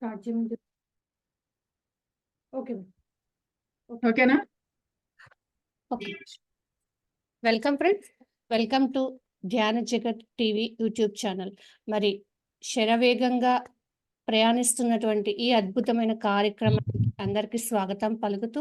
Start చేయమని okay ఓకేనా? Okay. Welcome friends, welcome to ధ్యాన జగత్ టీవీ యూట్యూబ్ ఛానల్. మరి శరవేగంగా ప్రయాణిస్తున్నటువంటి ఈ అద్భుతమైన కార్యక్రమానికి అందరికీ స్వాగతం పలుకుతూ,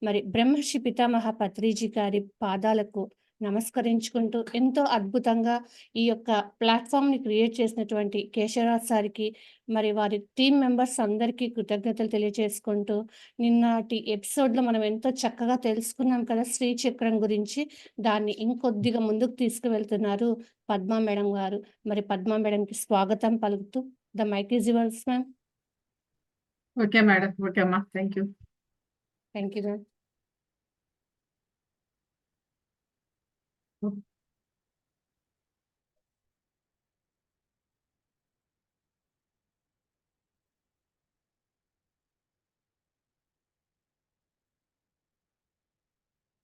మరి బ్రహ్మర్షి పితామహ పత్రిజీ గారి పాదాలకు నమస్కరించుకుంటూ, ఎంతో అద్భుతంగా ఈ యొక్క ప్లాట్ఫామ్ని క్రియేట్ చేసినటువంటి కేశవరాజ్ సార్కి, మరి వారి టీమ్ మెంబర్స్ అందరికీ కృతజ్ఞతలు తెలియజేసుకుంటూ, నిన్నటి ఎపిసోడ్లో మనం ఎంతో చక్కగా తెలుసుకున్నాం కదా శ్రీచక్రం గురించి. దాన్ని ఇంకొద్దిగా ముందుకు తీసుకువెళ్తున్నారు పద్మా మేడం గారు. మరి పద్మా మేడంకి స్వాగతం పలుకుతూ, the mike is yours ma'am. Okay madam. Okay అమ్మా, thank you. Thank you ma'am.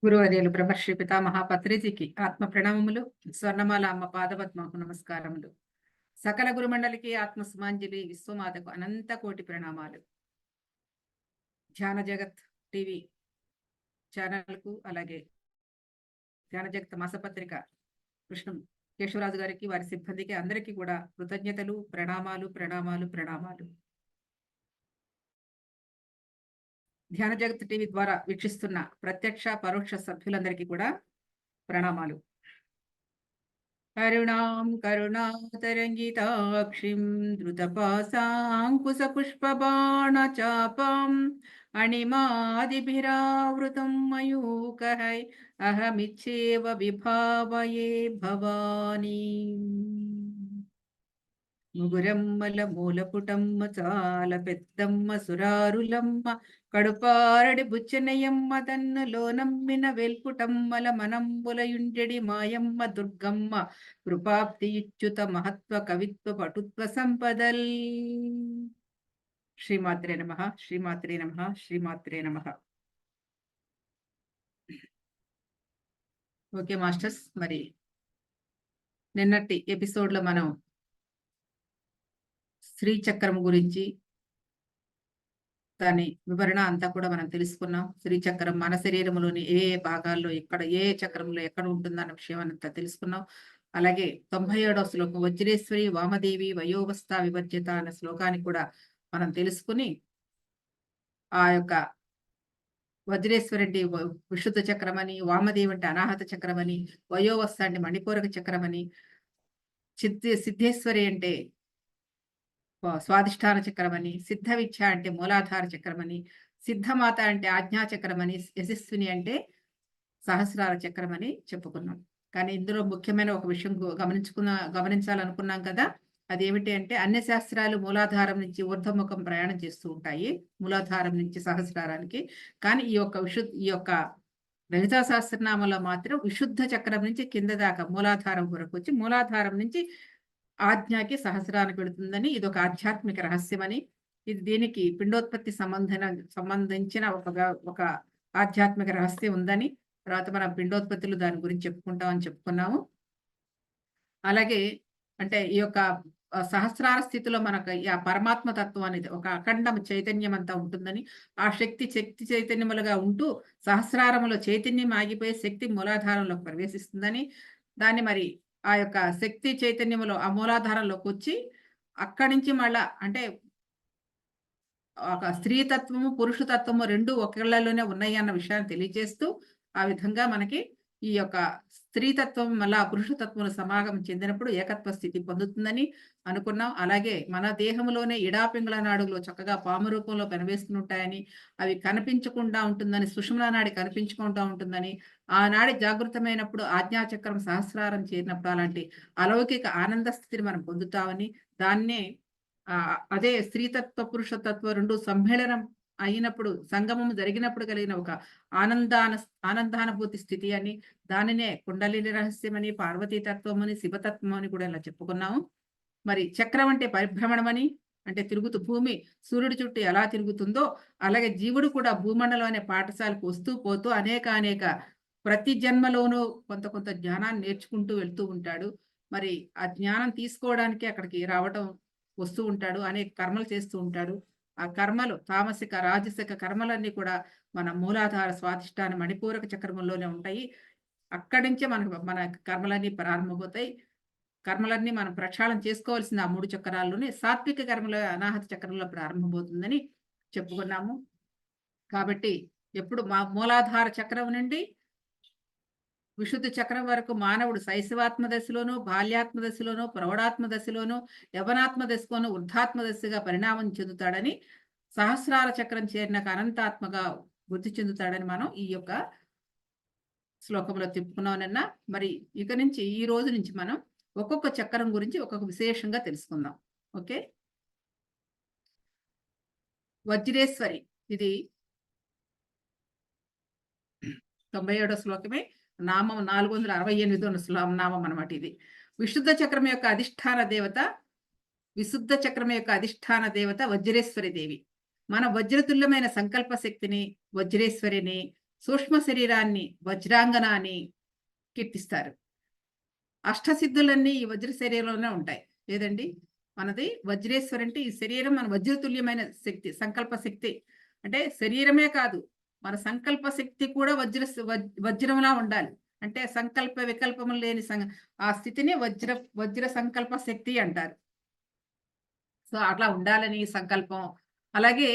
గురువర్యులు బ్రహ్మర్షి పితామహ పత్రిజీకి ఆత్మ ప్రణామములు, స్వర్ణమాల అమ్మ పాదపద్మకు నమస్కారములు. సకల గురుమండలికి ఆత్మ సుమాంజలి, విశ్వమాతకు అనంత కోటి ప్రణామాలు. ధ్యాన జగత్ టీవీ ఛానల్కు, అలాగే ధ్యాన జగత్ మాసపత్రిక కృష్ణం కేశవరాజు గారికి, వారి సిబ్బందికి అందరికీ కూడా కృతజ్ఞతలు, ప్రణామాలు ప్రణామాలు ప్రణామాలు. ధ్యాన జగత్ టీవీ ద్వారా వీక్షిస్తున్న ప్రత్యక్ష పరోక్ష సభ్యులందరికీ కూడా ప్రణామాలు. కరుణాం కరుణాతరంగితాక్షిం ధృతపాశాంకుశ పుష్పబాణ చాపం అణిమాదిభిరావృతం మయూకహై అహమిచ్చేవ విభావయే భవానీ. ముగురమ్మల మూలపుటమ్మ చాల పెద్దమ్మ సురారులమ్మ కడుపారడి బుచ్చనయమ్మ తన్నులో నమ్మిన వెల్పుటమ్మల మనంబులయుండెడి మాయమ్మ దుర్గమ్మ కృపాప్తి ఇచ్యుత మహత్వ కవిత్వ పటుత్వ సంపదల్. శ్రీమాత్రే నమః, శ్రీమాత్రే నమః, శ్రీమాత్రే నమః. ఓకే మాస్టర్స్, మరి నిన్నటి ఎపిసోడ్లో మనం శ్రీచక్రం గురించి దాని వివరణ అంతా కూడా మనం తెలుసుకున్నాం. శ్రీచక్రం మన శరీరంలోని ఏ భాగాల్లో ఎక్కడ, ఏ చక్రంలో ఎక్కడ ఉంటుందన్న విషయం అంతా తెలుసుకున్నాం. అలాగే 97వ శ్లోకం వజ్రేశ్వరి వామదేవి వయోవస్థ వివర్జిత అన్న శ్లోకాన్ని కూడా మనం తెలుసుకుని, ఆ యొక్క వజ్రేశ్వరి అంటే విశుద్ధ చక్రం అని, వామదేవి అంటే అనాహత చక్రం అని, వయోవస్థ అంటే మణిపూరక చక్రం అని, సిద్ధేశ్వరి అంటే స్వాధిష్టాన చక్రం అని, సిద్ధ విద్య అంటే మూలాధార చక్రం అని, సిద్ధమాత అంటే ఆజ్ఞా చక్రం అని, యశస్విని అంటే సహస్రార చక్రం అని చెప్పుకున్నాం. కానీ ఇందులో ముఖ్యమైన ఒక విషయం గమనించాలనుకున్నాం కదా. అదేమిటి అంటే, అన్ని శాస్త్రాలు మూలాధారం నుంచి ఊర్ధముఖం ప్రయాణం చేస్తూ ఉంటాయి, మూలాధారం నుంచి సహస్రారానికి. కానీ ఈ యొక్క లలితా సహస్రనామంలో మాత్రం విశుద్ధ చక్రం నుంచి కింద దాకా మూలాధారం వరకు వచ్చి, మూలాధారం నుంచి ఆజ్ఞాకి సహస్రానికి వెళుతుందని, ఇది ఒక ఆధ్యాత్మిక రహస్యమని, ఇది దీనికి పిండోత్పత్తి సంబంధించిన ఒక ఆధ్యాత్మిక రహస్యం ఉందని, తర్వాత మనం పిండోత్పత్తులు దాని గురించి చెప్పుకుంటామని చెప్పుకున్నాము. అలాగే అంటే ఈ యొక్క సహస్రార స్థితిలో మనకు ఆ పరమాత్మ తత్వం అనేది ఒక అఖండ చైతన్యం అంతా ఉంటుందని, ఆ శక్తి చైతన్యములుగా ఉంటూ సహస్రారములో చైతన్యం ఆగిపోయి శక్తి మూలాధారంలోకి ప్రవేశిస్తుందని, దాన్ని మరి ఆ యొక్క శక్తి చైతన్యములో ఆ మూలాధారంలోకి వచ్చి అక్కడి నుంచి మళ్ళా అంటే ఒక స్త్రీతత్వము పురుషతత్వము రెండు ఒకళ్ళలోనే ఉన్నాయి అన్న విషయాన్ని తెలియజేస్తూ, ఆ విధంగా మనకి ఈ యొక్క స్త్రీతత్వం మళ్ళా పురుషతత్వం సమాగం చెందినప్పుడు ఏకత్వ స్థితి పొందుతుందని అనుకున్నాం. అలాగే మన దేహంలోనే ఇడాపింగళ నాడులో చక్కగా పాము రూపంలో కనిపిస్తుంటాయని, అవి కనిపించకుండా ఉంటుందని, సుషుమ్నా నాడి కనిపించకుండా ఉంటుందని, ఆ నాడి జాగృతమైనప్పుడు ఆజ్ఞాచక్రం సహస్రారం చేరినప్పుడు అలాంటి అలౌకిక ఆనంద స్థితిని మనం పొందుతామని, దాన్నే అదే స్త్రీతత్వ పురుషతత్వ రెండు సమ్మేళనం అయినప్పుడు, సంగమం జరిగినప్పుడు కలిగిన ఒక ఆనందానుభూతి స్థితి అని, దానినే కుండలిని రహస్యం అని, పార్వతీతత్వం అని, శివతత్వం అని కూడా ఇలా చెప్పుకున్నాము. మరి చక్రం అంటే పరిభ్రమణం అని, అంటే తిరుగుతూ భూమి సూర్యుడి చుట్టూ ఎలా తిరుగుతుందో అలాగే జీవుడు కూడా భూమండలం అనే పాఠశాలకు వస్తూ పోతూ అనేక ప్రతి జన్మలోనూ కొంత జ్ఞానాన్ని నేర్చుకుంటూ వెళ్తూ ఉంటాడు. మరి ఆ జ్ఞానం తీసుకోవడానికి అక్కడికి రావటం వస్తూ ఉంటాడు, అనేక కర్మలు చేస్తూ ఉంటాడు. ఆ కర్మలు తామసిక రాజసిక కర్మలన్నీ కూడా మన మూలాధార స్వాధిష్టాన మణిపూరక చక్రములోనే ఉంటాయి. అక్కడి నుంచే మన కర్మలన్నీ ప్రారంభమవుతాయి. కర్మలన్నీ మనం ప్రక్షాళన చేసుకోవాల్సింది ఆ 3 చక్రాల్లోనే. సాత్విక కర్మలు అనాహత చక్రంలో ప్రారంభమవుతుందని చెప్పుకున్నాము. కాబట్టి ఎప్పుడు మూలాధార చక్రం నుండి విశుద్ధ చక్రం వరకు మానవుడు శైశవాత్మ దశలోను, బాల్యాత్మ దశలోను, ప్రౌఢాత్మ దశలోను, యవనాత్మ దశలోను, వృద్ధాత్మ దశగా పరిణామం చెందుతాడని, సహస్రార చక్రం చేరినాక అనంతాత్మగా వృద్ధి చెందుతాడని మనం ఈ యొక్క శ్లోకంలో చెప్పుకున్నాం నిన్న. మరి ఇక నుంచి ఈ రోజు నుంచి మనం ఒక్కొక్క చక్రం గురించి ఒక్కొక్క విశేషంగా తెలుసుకుందాం. ఓకే. వజ్రేశ్వరి ఇది 97వ శ్లోకమే. నామం 468వ నామం అన్నమాట ఇది. విశుద్ధ చక్రం యొక్క అధిష్టాన దేవత వజ్రేశ్వరి దేవి. మన వజ్రతుల్యమైన సంకల్ప శక్తిని, వజ్రేశ్వరిని, సూక్ష్మ శరీరాన్ని వజ్రాంగన అని కీర్తిస్తారు. అష్టసిద్ధులన్నీ ఈ వజ్ర శరీరంలోనే ఉంటాయి. లేదండి, మనది వజ్రేశ్వరి అంటే ఈ శరీరం మన వజ్రతుల్యమైన శక్తి, సంకల్ప శక్తి. అంటే శరీరమే కాదు, మన సంకల్ప శక్తి కూడా వజ్రంలా ఉండాలి. అంటే సంకల్ప వికల్పము లేని ఆ స్థితిని వజ్ర సంకల్ప శక్తి అంటారు. సో అట్లా ఉండాలని సంకల్పం. అలాగే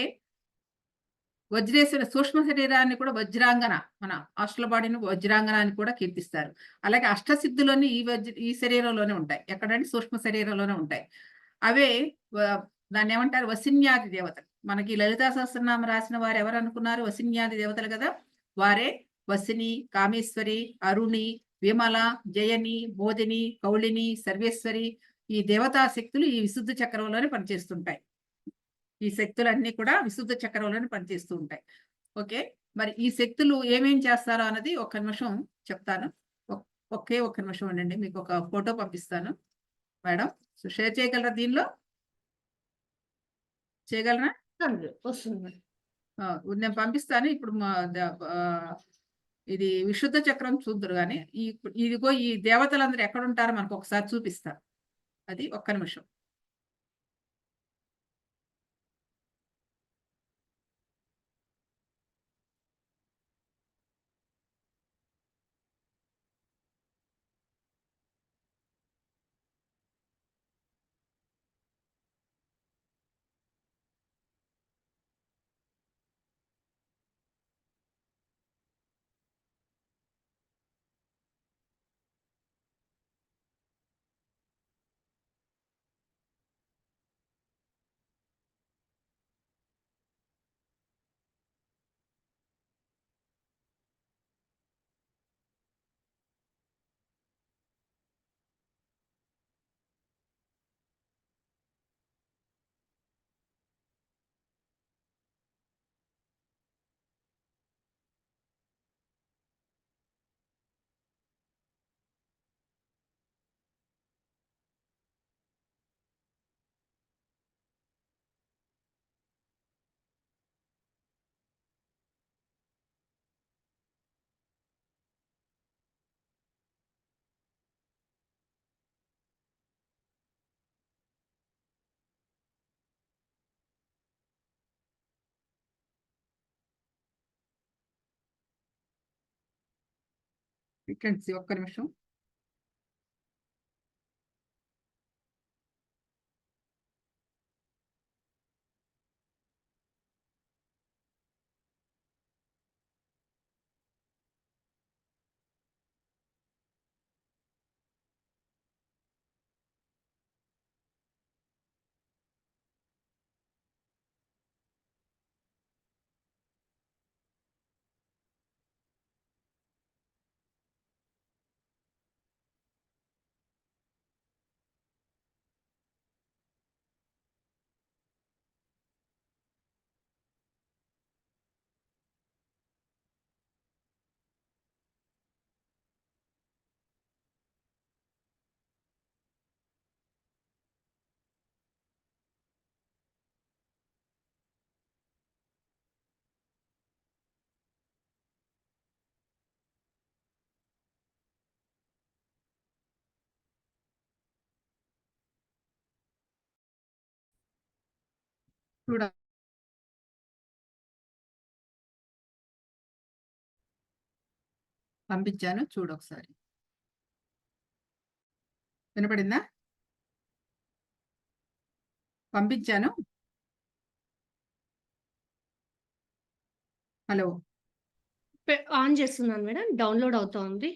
వజ్రేశ్వరి సూక్ష్మ శరీరాన్ని కూడా వజ్రాంగన, మన హాస్టల్ బాడీని వజ్రాంగన అని కూడా కీర్తిస్తారు. అలాగే అష్టసిద్ధులన్నీ ఈ శరీరంలోనే ఉంటాయి. ఎక్కడంటే సూక్ష్మ శరీరంలోనే ఉంటాయి. అవే దాన్ని ఏమంటారు, వసిన్యాది దేవతలు. మనకి లలితా సహస్రనామ రాసిన వారు ఎవరు అనుకున్నారు? వసిన్యాది దేవతలు కదా. వారే వసిని, కామేశ్వరి, అరుణి, విమల, జయని, బోధిని, కౌళిని, సర్వేశ్వరి. ఈ దేవతా శక్తులు ఈ విశుద్ధ చక్రంలోనే పనిచేస్తుంటాయి. ఈ శక్తులన్నీ కూడా విశుద్ధ చక్రంలోనే పనిచేస్తూ ఉంటాయి. ఓకే. మరి ఈ శక్తులు ఏమేం చేస్తారో అన్నది ఒక్క నిమిషం చెప్తాను. ఒక్క నిమిషం ఉండండి, మీకు ఒక ఫోటో పంపిస్తాను మేడం. సో షేర్ చేయగలరా దీనిలో? చేయగలరా? వస్తుంది. నేను పంపిస్తాను. ఇప్పుడు ఇది విశుద్ధ చక్రం చూద్దరు కానీ ఇదిగో ఈ దేవతలందరూ ఎక్కడ ఉంటారో మనకు ఒకసారి చూపిస్తా. అది ఒక్క నిమిషం. ఒక్క నిమిషం. చూడ పంపించాను, చూడు ఒకసారి. వినపడిందా? పంపించాను. హలో. ఆన్ చేస్తున్నాను మేడం. డౌన్లోడ్ అవుతోంది.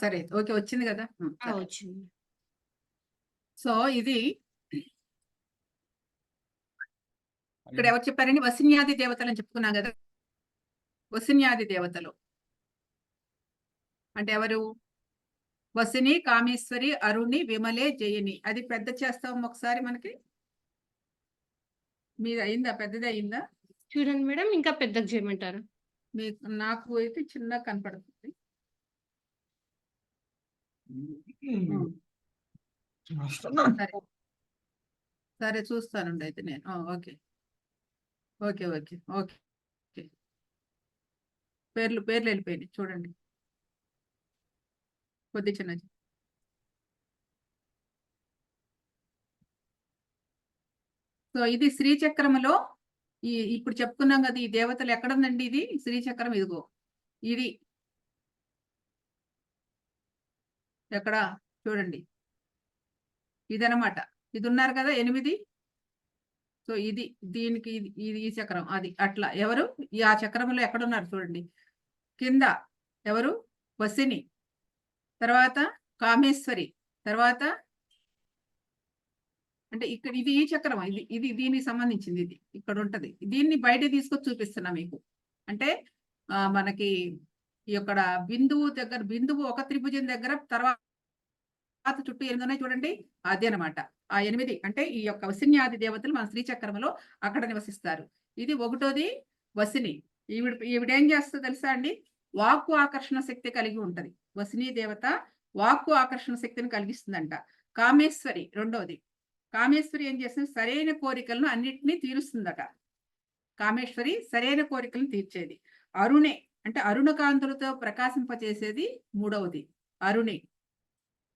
సరే, ఓకే, వచ్చింది కదా. సరే. వచ్చింది. సో ఇది ఇక్కడ ఎవరు చెప్పారండి? వసిన్యాది దేవతలు అని చెప్పుకున్నాం కదా. వసిన్యాది దేవతలు అంటే ఎవరు? వసిని, కామేశ్వరి, అరుణి, విమలే, జయని. అది పెద్ద చేస్తాం ఒకసారి. మనకి మీది అయిందా? పెద్దది అయిందా? చూడండి మేడం, ఇంకా పెద్దగా చేయమంటారు? మీకు నాకు అయితే చిన్న కనపడుతుంది. సరే సరే, చూస్తానండి అయితే నేను. Okay okay okay okay. పేర్లు వెళ్ళిపోయినాయి చూడండి, కొద్ది చిన్నది. సో ఇది శ్రీచక్రములో ఇప్పుడు చెప్పుకున్నాం కదా, ఈ దేవతలు ఎక్కడుందండి? ఇది శ్రీచక్రం, ఇదిగో ఇది ఎక్కడ చూడండి, ఇదనమాట. ఇది ఉన్నారు కదా 8. సో ఇది దీనికి ఇది ఈ చక్రం, అది అట్లా. ఎవరు ఆ చక్రంలో ఎక్కడున్నారు చూడండి. కింద ఎవరు? వసిని, తర్వాత కామేశ్వరి, తర్వాత అంటే ఇక్కడ ఇది ఈ చక్రం, ఇది ఇది దీనికి సంబంధించింది. ఇది ఇక్కడ ఉంటది. దీన్ని బయట తీసుకొచ్చి చూపిస్తున్నా మీకు. అంటే మనకి ఇక్కడ బిందువు దగ్గర, బిందువు ఒక త్రిభుజం దగ్గర, తర్వాత చుట్టూ 8 ఉన్నాయి చూడండి, అది అనమాట. ఆ 8 అంటే ఈ యొక్క వసిన్యాది దేవతలు మన శ్రీచక్రంలో అక్కడ నివసిస్తారు. ఇది ఒకటోది వసిని. ఈవిడేం చేస్తుందో తెలుసా అండి? వాక్కు ఆకర్షణ శక్తి కలిగి ఉంటది. వసిని దేవత వాక్కు ఆకర్షణ శక్తిని కలిగిస్తుందంట. కామేశ్వరి రెండోది. కామేశ్వరి ఏం చేస్తుంది? సరైన కోరికలను అన్నిటినీ తీరుస్తుందట. కామేశ్వరి సరైన కోరికలను తీర్చేది. అరుణే అంటే అరుణకాంతులతో ప్రకాశింపచేసేది మూడవది. అరుణి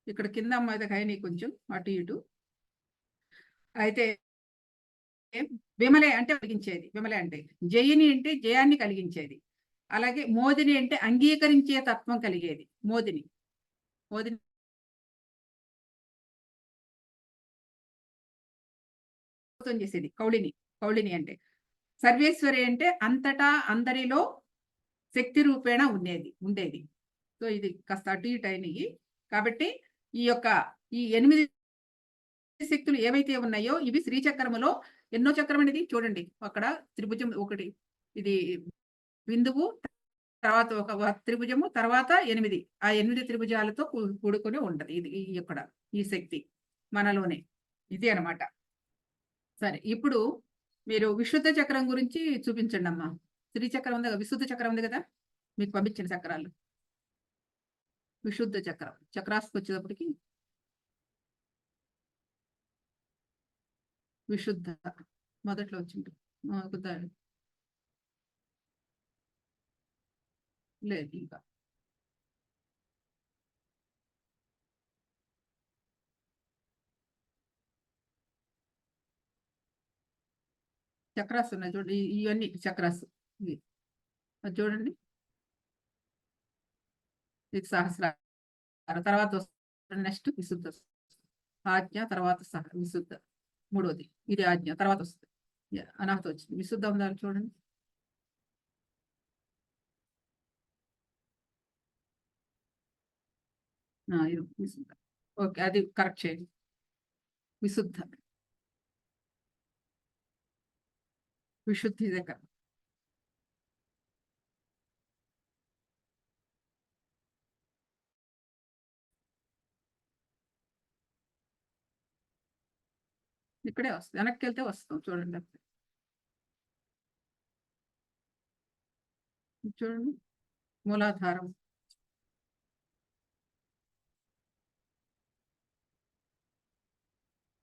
ఇక్కడ కింద అమ్మాయి కొంచెం అటు ఇటు. అయితే విమలే అంటే కలిగించేది. విమలే అంటే జయిని అంటే జయాన్ని కలిగించేది. అలాగే మోదిని అంటే అంగీకరించే తత్వం కలిగేది. మోదిని చేసేది. కౌళిని అంటే సర్వేశ్వరి అంటే అంతటా అందరిలో శక్తి రూపేణ ఉండేది. సో ఇది కాస్త అటు ఇటు అయినాయి. కాబట్టి ఈ 8 శక్తులు ఏవైతే ఉన్నాయో ఇవి శ్రీచక్రములో ఎన్నో చక్రం అనేది చూడండి. అక్కడ త్రిభుజం ఒకటి, ఇది బిందువు, తర్వాత ఒక త్రిభుజము, తర్వాత 8. ఆ 8 త్రిభుజాలతో కూడుకొని ఉంటది ఇది ఈ శక్తి మనలోనే. ఇది అనమాట. సరే, ఇప్పుడు మీరు విశుద్ధ చక్రం గురించి చూపించండి అమ్మా. శ్రీచక్రం ఉంది కదా, విశుద్ధ చక్రం ఉంది కదా, మీకు పంపించిన చక్రాలు. విశుద్ధ చక్రం చక్రాస్కి వచ్చేటప్పటికి విశుద్ధ మొదట్లో వచ్చింది. లేదు ఇంకా. చక్రాస్ ఉన్నాయి చూడండి, ఇవన్నీ చక్రాస్. అది చూడండి, ఇది సహస్రార. తర్వాత వస్తుంది నెక్స్ట్ విశుద్ధ ఆజ్ఞ, తర్వాత విశుద్ధ మూడోది. ఇది ఆజ్ఞ తర్వాత వస్తుంది. అనాహత వచ్చింది. విశుద్ధ ఉందని చూడండి. ఇది విశుద్ధ. ఓకే, అది కరెక్ట్ చేయండి. విశుద్ధ, విశుద్ధి దగ్గర ఇక్కడే వస్తుంది. వెనక్కి వెళ్తే వస్తాం చూడండి. చూడండి, మూలాధారం.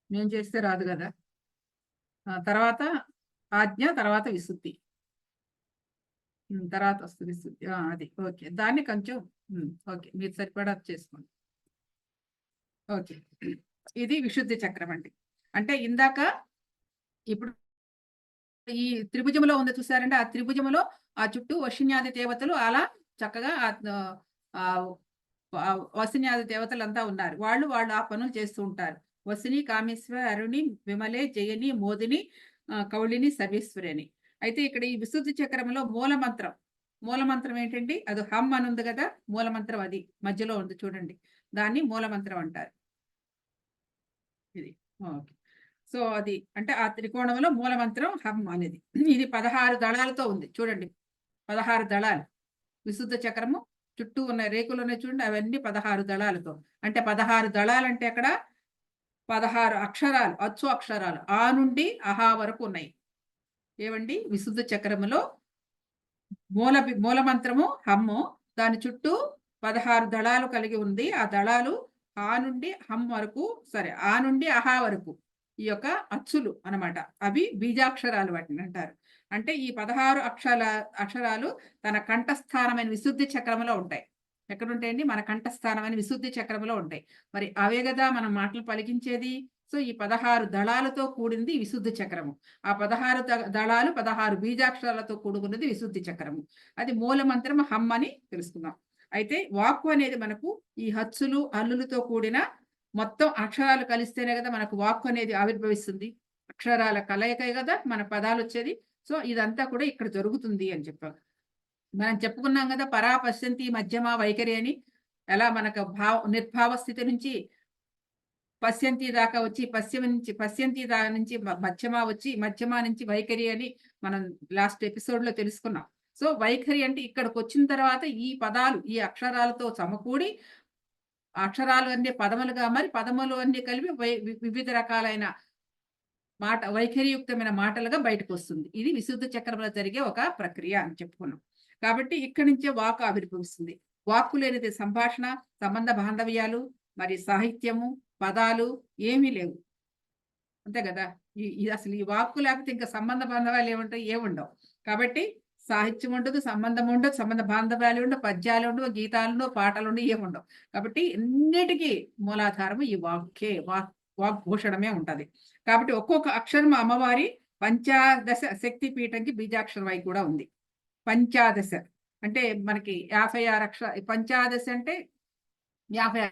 నేను చేస్తే రాదు కదా. తర్వాత ఆజ్ఞ, తర్వాత విశుద్ధి, తర్వాత వస్తుంది విశుద్ధి. అది ఓకే, దాన్ని కొంచెం ఓకే మీరు సరిపడా చేసుకోండి. ఓకే, ఇది విశుద్ధి చక్రం అండి. అంటే ఇందాక ఇప్పుడు ఈ త్రిభుజంలో ఉంది చూసారంటే, ఆ త్రిభుజంలో ఆ చుట్టూ వశిన్యాది దేవతలు అలా చక్కగా ఆ వసిన్యాది దేవతలంతా ఉన్నారు. వాళ్ళు ఆ పనులు చేస్తూ ఉంటారు. వసిని, కామేశ్వర, అరుణి, విమలే, జయని, మోదిని, కౌళిని, సర్వేశ్వరి అని. అయితే ఇక్కడ ఈ విశుద్ధి చక్రంలో మూలమంత్రం ఏంటండి? అది హమ్ అని ఉంది కదా, మూలమంత్రం అది మధ్యలో ఉంది చూడండి. దాన్ని మూలమంత్రం అంటారు. ఇది ఓకే. సో అది అంటే ఆ త్రికోణంలో మూలమంత్రం హమ్ అనేది. ఇది 16 దళాలతో ఉంది చూడండి. 16 దళాలు. విశుద్ధ చక్రము చుట్టూ ఉన్న రేకులు ఉన్నాయి చూడండి, అవన్నీ 16 దళాలతో. అంటే 16 దళాలంటే అక్కడ 16 అక్షరాలు, అచ్చు అక్షరాలు ఆ నుండి అహా వరకు ఉన్నాయి. ఏవండి? విశుద్ధ చక్రములో మూలమంత్రము హమ్ము, దాని చుట్టూ 16 దళాలు కలిగి ఉంది. ఆ దళాలు ఆ నుండి హమ్ వరకు, సరే ఆ నుండి అహా వరకు ఈ యొక్క అచ్చులు అన్నమాట. అవి బీజాక్షరాలు వాటిని అంటారు. అంటే ఈ 16 అక్షరాలు తన కంఠస్థానమైన విశుద్ధి చక్రములో ఉంటాయి. ఎక్కడుంటాయండి? మన కంఠస్థానమైన విశుద్ధి చక్రములో ఉంటాయి. మరి అవే కదా మనం మాటలు పలికించేది. సో ఈ 16 దళాలతో కూడింది విశుద్ధి చక్రము. ఆ 16 దళాలు 16 బీజాక్షరాలతో కూడుకున్నది విశుద్ధి చక్రము. అది మూలమంత్రం హమ్ అని తెలుసుకుందాం. అయితే వాక్కు అనేది మనకు ఈ హచ్చులు, హల్లులతో కూడిన మొత్తం అక్షరాలు కలిస్తేనే కదా మనకు వాక్కు అనేది ఆవిర్భవిస్తుంది. అక్షరాల కలయికే కదా మన పదాలు వచ్చేది. సో ఇదంతా కూడా ఇక్కడ జరుగుతుంది అని చెప్పాం. మనం చెప్పుకున్నాం కదా, పరా పశ్యంతి మధ్యమ వైఖరి అని. ఎలా మనకు నిర్భావ స్థితి నుంచి పశ్యంతి దాకా వచ్చి, పశ్యంతి నుంచి మధ్యమ వచ్చి, మధ్యమ నుంచి వైఖరి అని మనం లాస్ట్ ఎపిసోడ్ లో తెలుసుకున్నాం. సో వైఖరి అంటే ఇక్కడికి వచ్చిన తర్వాత ఈ పదాలు ఈ అక్షరాలతో సమకూడి, అక్షరాలు అన్ని పదములుగా మరి పదములు అన్ని కలిపి వివిధ రకాలైన వైఖరియుక్తమైన మాటలుగా బయటకు వస్తుంది. ఇది విశుద్ధ చక్రంలో జరిగే ఒక ప్రక్రియ అని చెప్పుకున్నాం. కాబట్టి ఇక్కడి నుంచే వాక్కు ఆవిర్భవిస్తుంది. వాక్కు లేనిది సంభాషణ, సంబంధ బాంధవ్యాలు, మరి సాహిత్యము, పదాలు ఏమీ లేవు. అంతే కదా. అసలు ఈ వాక్కు లేకపోతే ఇంకా సంబంధ బాంధవ్యాలు ఏముంటాయి? ఏముండవు. కాబట్టి సాహిత్యం ఉండదు, సంబంధం ఉండదు, సంబంధ బాంధవ్యాలు ఉండవు, పద్యాలు ఉండవు, గీతాలు ఉండవు, పాటలు ఉండవు, ఏముండవు. కాబట్టి అన్నిటికీ మూలాధారము ఈ వాగ్భూషణమే ఉంటది. కాబట్టి ఒక్కొక్క అక్షరం అమ్మవారి పంచాదశ శక్తి పీఠంకి బీజాక్షరం అయి కూడా ఉంది. పంచాదశ అంటే మనకి 56 పంచాదశ అంటే 50.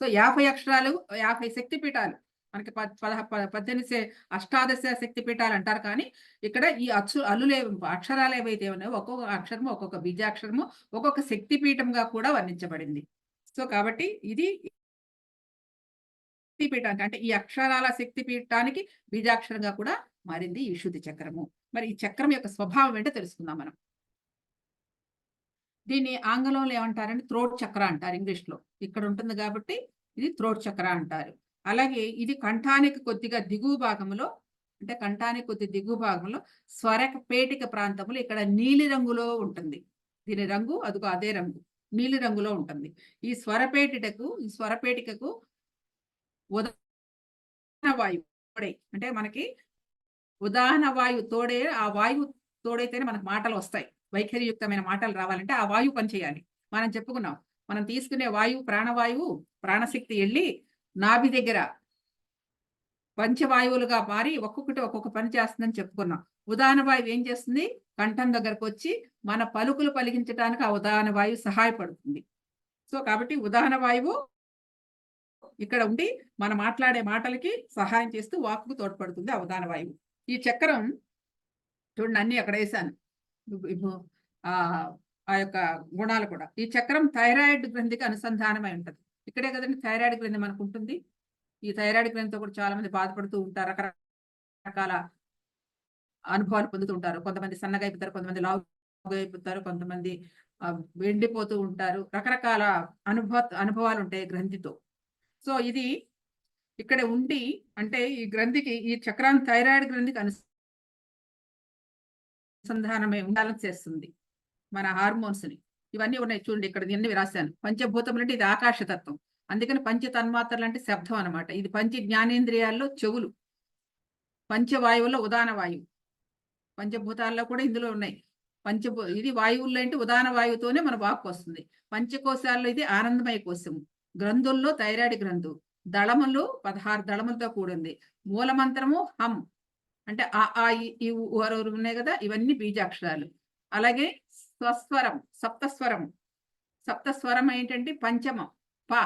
సో 50 అక్షరాలు, 50 శక్తి పీఠాలు మనకి 18 అష్టాదశ శక్తి పీఠాలు అంటారు. కానీ ఇక్కడ ఈ అక్షరాలు ఏవైతే ఉన్నాయో ఒక్కొక్క అక్షరము, ఒక్కొక్క బీజాక్షరము, ఒక్కొక్క శక్తి పీఠంగా కూడా వర్ణించబడింది. సో కాబట్టి ఇది శక్తిపీఠానికి అంటే ఈ అక్షరాల శక్తి పీఠానికి బీజాక్షరంగా కూడా మారింది ఈ విశుద్ధి చక్రము. మరి ఈ చక్రం యొక్క స్వభావం ఏంటో తెలుసుకుందాం మనం. దీన్ని ఆంగ్లంలో ఏమంటారంటే థ్రోట్ చక్ర అంటారు, ఇంగ్లీష్ లో. ఇక్కడ ఉంటుంది కాబట్టి ఇది థ్రోట్ చక్ర అంటారు. అలాగే ఇది కంఠానికి కొద్దిగా దిగువ భాగంలో, అంటే కంఠానికి కొద్ది దిగువ భాగంలో స్వరపేటిక ప్రాంతంలో ఇక్కడ నీలి రంగులో ఉంటుంది. దీని రంగు అదిగో అదే రంగు, నీలి రంగులో ఉంటుంది. ఈ స్వరపేటికకు ఉదాహరణ వాయువు తోడే, అంటే మనకి ఉదాహరణ వాయువు తోడే, ఆ వాయువు తోడైతేనే మనకు మాటలు వస్తాయి. వైఖరియుక్తమైన మాటలు రావాలంటే ఆ వాయువు పనిచేయాలి. మనం చెప్పుకున్నాం, మనం తీసుకునే వాయువు ప్రాణవాయువు, ప్రాణశక్తి వెళ్ళి నాభి దగ్గర పంచవాయువులుగా మారి ఒక్కొక్కటి ఒక్కొక్క పని చేస్తుందని చెప్పుకున్నాం. ఉదాహరణ వాయువు ఏం చేస్తుంది? కంఠం దగ్గరకు వచ్చి మన పలుకులు పలికించడానికి ఆ ఉదాహరణ వాయువు సహాయపడుతుంది. సో కాబట్టి ఉదాహరణ వాయువు ఇక్కడ ఉండి మనం మాట్లాడే మాటలకి సహాయం చేస్తూ వాక్కు తోడ్పడుతుంది ఆ ఉదాహరణ వాయువు. ఈ చక్రం చూడండి, అన్ని అక్కడ వేసాను ఆ యొక్క గుణాలు కూడా. ఈ చక్రం థైరాయిడ్ గ్రంథికి అనుసంధానమై ఉంటుంది. ఇక్కడే కదండి థైరాయిడ్ గ్రంథి మనకు ఉంటుంది. ఈ థైరాయిడ్ గ్రంథితో కూడా చాలా మంది బాధపడుతూ ఉంటారు, రకరకాల అనుభవాలు పొందుతూ ఉంటారు. కొంతమంది సన్నగా అయిపోతారు, కొంతమంది లావుగా అయిపోతారు, కొంతమంది ఎండిపోతూ ఉంటారు. రకరకాల అనుభవాలు ఉంటాయి గ్రంథితో. సో ఇది ఇక్కడ ఉండి, అంటే ఈ గ్రంథికి, ఈ చక్రాన్ని థైరాయిడ్ గ్రంథికి అనుసంధానమై ఉండాలని చేస్తుంది మన హార్మోన్స్ ని. ఇవన్నీ ఉన్నాయి చూడండి, ఇక్కడ ఎన్ని రాశాను. పంచభూతములు అంటే ఇది ఆకాశతత్వం, అందుకని పంచ తన్మాత్రలు అంటే శబ్దం అనమాట. ఇది పంచ జ్ఞానేంద్రియాల్లో చెవులు, పంచవాయువుల్లో ఉదాహరణ వాయువు. పంచభూతాల్లో కూడా ఇందులో ఉన్నాయి. ఇది వాయువుల్లో అంటే ఉదాహరణ వాయువుతోనే మన వాక్కు వస్తుంది. పంచకోశాల్లో ఇది ఆనందమయ కోశము. గ్రంథుల్లో థైరాయిడ్ గ్రంథు. దళములు 16 దళములతో కూడింది. మూలమంత్రము హమ్, అంటే ఈ ఉన్నాయి కదా, ఇవన్నీ బీజాక్షరాలు. అలాగే స్వస్వరం, సప్తస్వరం సప్తస్వరం ఏంటంటే పంచమం పా.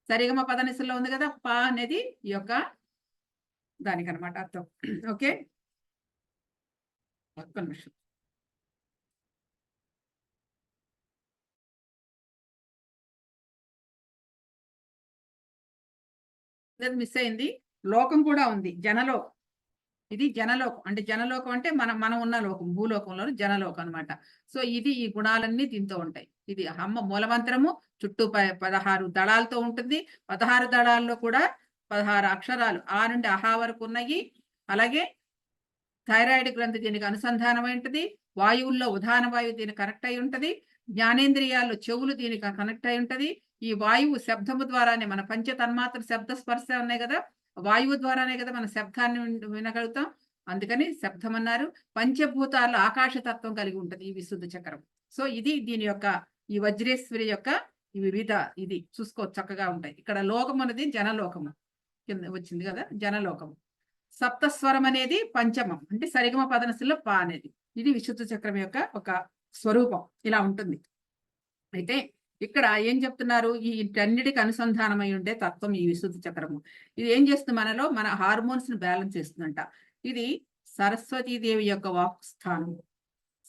సరిగమ పదనిసలో ఉంది కదా, పా అనేది ఈ యొక్క దానికనమాట అర్థం. ఓకే, ఒక్క నిమిషం. మిస్ అయింది. లోకం కూడా ఉంది, జనలోకం. ఇది జనలోకం. అంటే జనలోకం అంటే మనం ఉన్న లోకం, భూలోకంలో జనలోకం అనమాట. సో ఇది ఈ గుణాలన్నీ దీంతో ఉంటాయి. ఇది అమ్మ మూలమంత్రము, చుట్టూ 16 దళాలతో ఉంటుంది. 16 దళాల్లో కూడా 16 అక్షరాలు ఆ నుండి అహా వరకు ఉన్నాయి. అలాగే థైరాయిడ్ గ్రంథి దీనికి అనుసంధానమై ఉంటుంది. వాయువుల్లో ఉదాన వాయువు దీనికి కనెక్ట్ అయి ఉంటుంది. జ్ఞానేంద్రియాల్లో చెవులు దీనికి కనెక్ట్ అయి ఉంటది. ఈ వాయువు శబ్దము ద్వారానే, మన పంచ తన్మాత్ర శబ్ద స్పర్శ ఉన్నాయి కదా, వాయువు ద్వారానే కదా మన శబ్దాన్ని వినగలుగుతాం. అందుకని శబ్దం అన్నారు. పంచభూతాల్లో ఆకాశతత్వం కలిగి ఉంటుంది ఈ విశుద్ధ చక్రం. సో ఇది దీని యొక్క, ఈ వజ్రేశ్వరి యొక్క ఈ వివిధ, ఇది చూసుకోవచ్చు, చక్కగా ఉంటాయి. ఇక్కడ లోకం అనేది జనలోకము కింద వచ్చింది కదా, జనలోకము. సప్తస్వరం అనేది పంచమం, అంటే సరిగమ పదనశలో పా అనేది. ఇది విశుద్ధ చక్రం యొక్క ఒక స్వరూపం, ఇలా ఉంటుంది. అయితే ఇక్కడ ఏం చెప్తున్నారు, ఈ అన్నిటికి అనుసంధానమై ఉండే తత్వం ఈ విశుద్ధ చక్రము. ఇది ఏం చేస్తుంది, మనలో మన హార్మోన్స్ ని బ్యాలెన్స్ చేస్తుందంట. ఇది సరస్వతీదేవి యొక్క వాక్ స్థానం.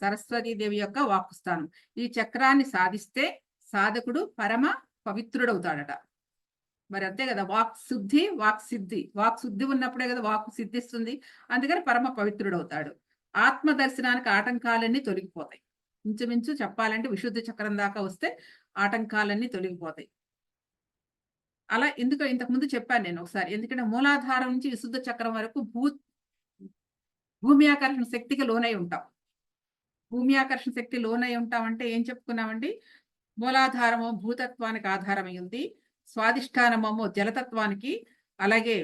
సరస్వతీదేవి యొక్క వాక్ స్థానం. ఈ చక్రాన్ని సాధిస్తే సాధకుడు పరమ పవిత్రుడవుతాడట. మరి అంతే కదా, వాక్ శుద్ధి వాక్ సిద్ధి. వాక్ శుద్ధి ఉన్నప్పుడే కదా వాక్ సిద్ధిస్తుంది. అందుకని పరమ పవిత్రుడవుతాడు. ఆత్మ దర్శనానికి ఆటంకాలన్నీ తొలగిపోతాయి. ఇంచుమించు చెప్పాలంటే విశుద్ధ చక్రం దాకా వస్తే ఆటంకాలన్నీ తొలగిపోతాయి. అలా ఎందుకు ఇంతకుముందు చెప్పాను నేను ఒకసారి. ఎందుకంటే మూలాధారం నుంచి విశుద్ధ చక్రం వరకు భూమి ఆకర్షణ శక్తికి లోనై ఉంటాం. భూమి ఆకర్షణ శక్తి లోనై ఉంటాం అంటే ఏం చెప్పుకున్నామండి, మూలాధారము భూతత్వానికి ఆధారమై ఉంది. స్వాదిష్టానమో జలతత్వానికి, అలాగే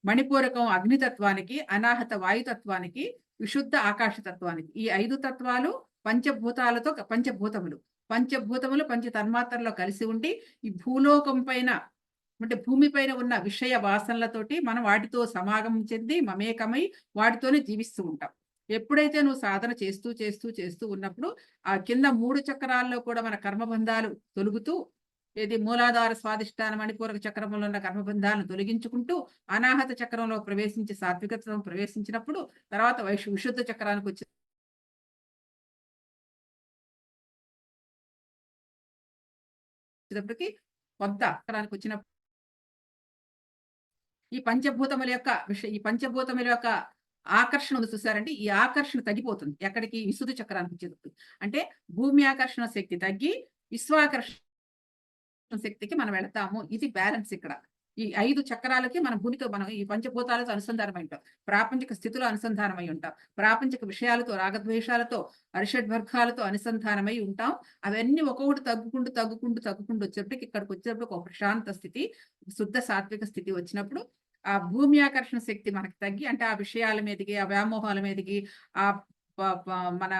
మణిపూరకం అగ్నితత్వానికి, అనాహత వాయుతత్వానికి, విశుద్ధ ఆకాశతత్వానికి. ఈ 5 తత్వాలు పంచభూతాలతో, పంచభూతములు పంచ తన్మాత్రలో కలిసి ఉండి ఈ భూలోకం పైన, అంటే భూమిపైన ఉన్న విషయ వాసనలతోటి మనం వాటితో సమాగమం చెంది మమేకమై వాటితోనే జీవిస్తూ ఉంటాం. ఎప్పుడైతే నువ్వు సాధన చేస్తూ చేస్తూ చేస్తూ ఉన్నప్పుడు ఆ కింద 3 చక్రాల్లో కూడా మన కర్మబంధాలు తొలుగుతూ, ఏది మూలాధార స్వాదిష్టాన మణిపూరక చక్రంలో ఉన్న కర్మబంధాలను తొలగించుకుంటూ అనాహత చక్రంలో ప్రవేశించి సాత్వికత్వం ప్రవేశించినప్పుడు తర్వాత విశుద్ధ చక్రానికి వచ్చేటప్పటికి కొంత చక్రానికి వచ్చినప్పుడు ఈ పంచభూతముల యొక్క ఆకర్షణ ఉంది చూసారంటే, ఈ ఆకర్షణ తగ్గిపోతుంది. ఎక్కడికి, విశుద్ధ చక్రానికి వచ్చేటప్పుడు. అంటే భూమి ఆకర్షణ శక్తి తగ్గి విశ్వాకర్షణ శక్తికి మనం వెళతాము. ఇది బ్యాలెన్స్ ఇక్కడ. ఈ 5 చక్రాలకి మనం భూమితో, మనం ఈ పంచభూతాలతో అనుసంధానమై ఉంటాం. ప్రాపంచిక స్థితిలో అనుసంధానమై ఉంటాం. ప్రాపంచిక విషయాలతో, రాగద్వేషాలతో, అరిషడ్వర్గాలతో అనుసంధానమై ఉంటాం. అవన్నీ ఒక్కొక్కటి తగ్గుకుంటూ వచ్చేటప్పటికి, ఇక్కడికి వచ్చేటప్పుడు ఒక ప్రశాంత స్థితి, శుద్ధ సాత్విక స్థితి వచ్చినప్పుడు ఆ భూమి ఆకర్షణ శక్తి మనకి తగ్గి, అంటే ఆ విషయాల మీదకి, ఆ వ్యామోహాల మీదకి, ఆ మన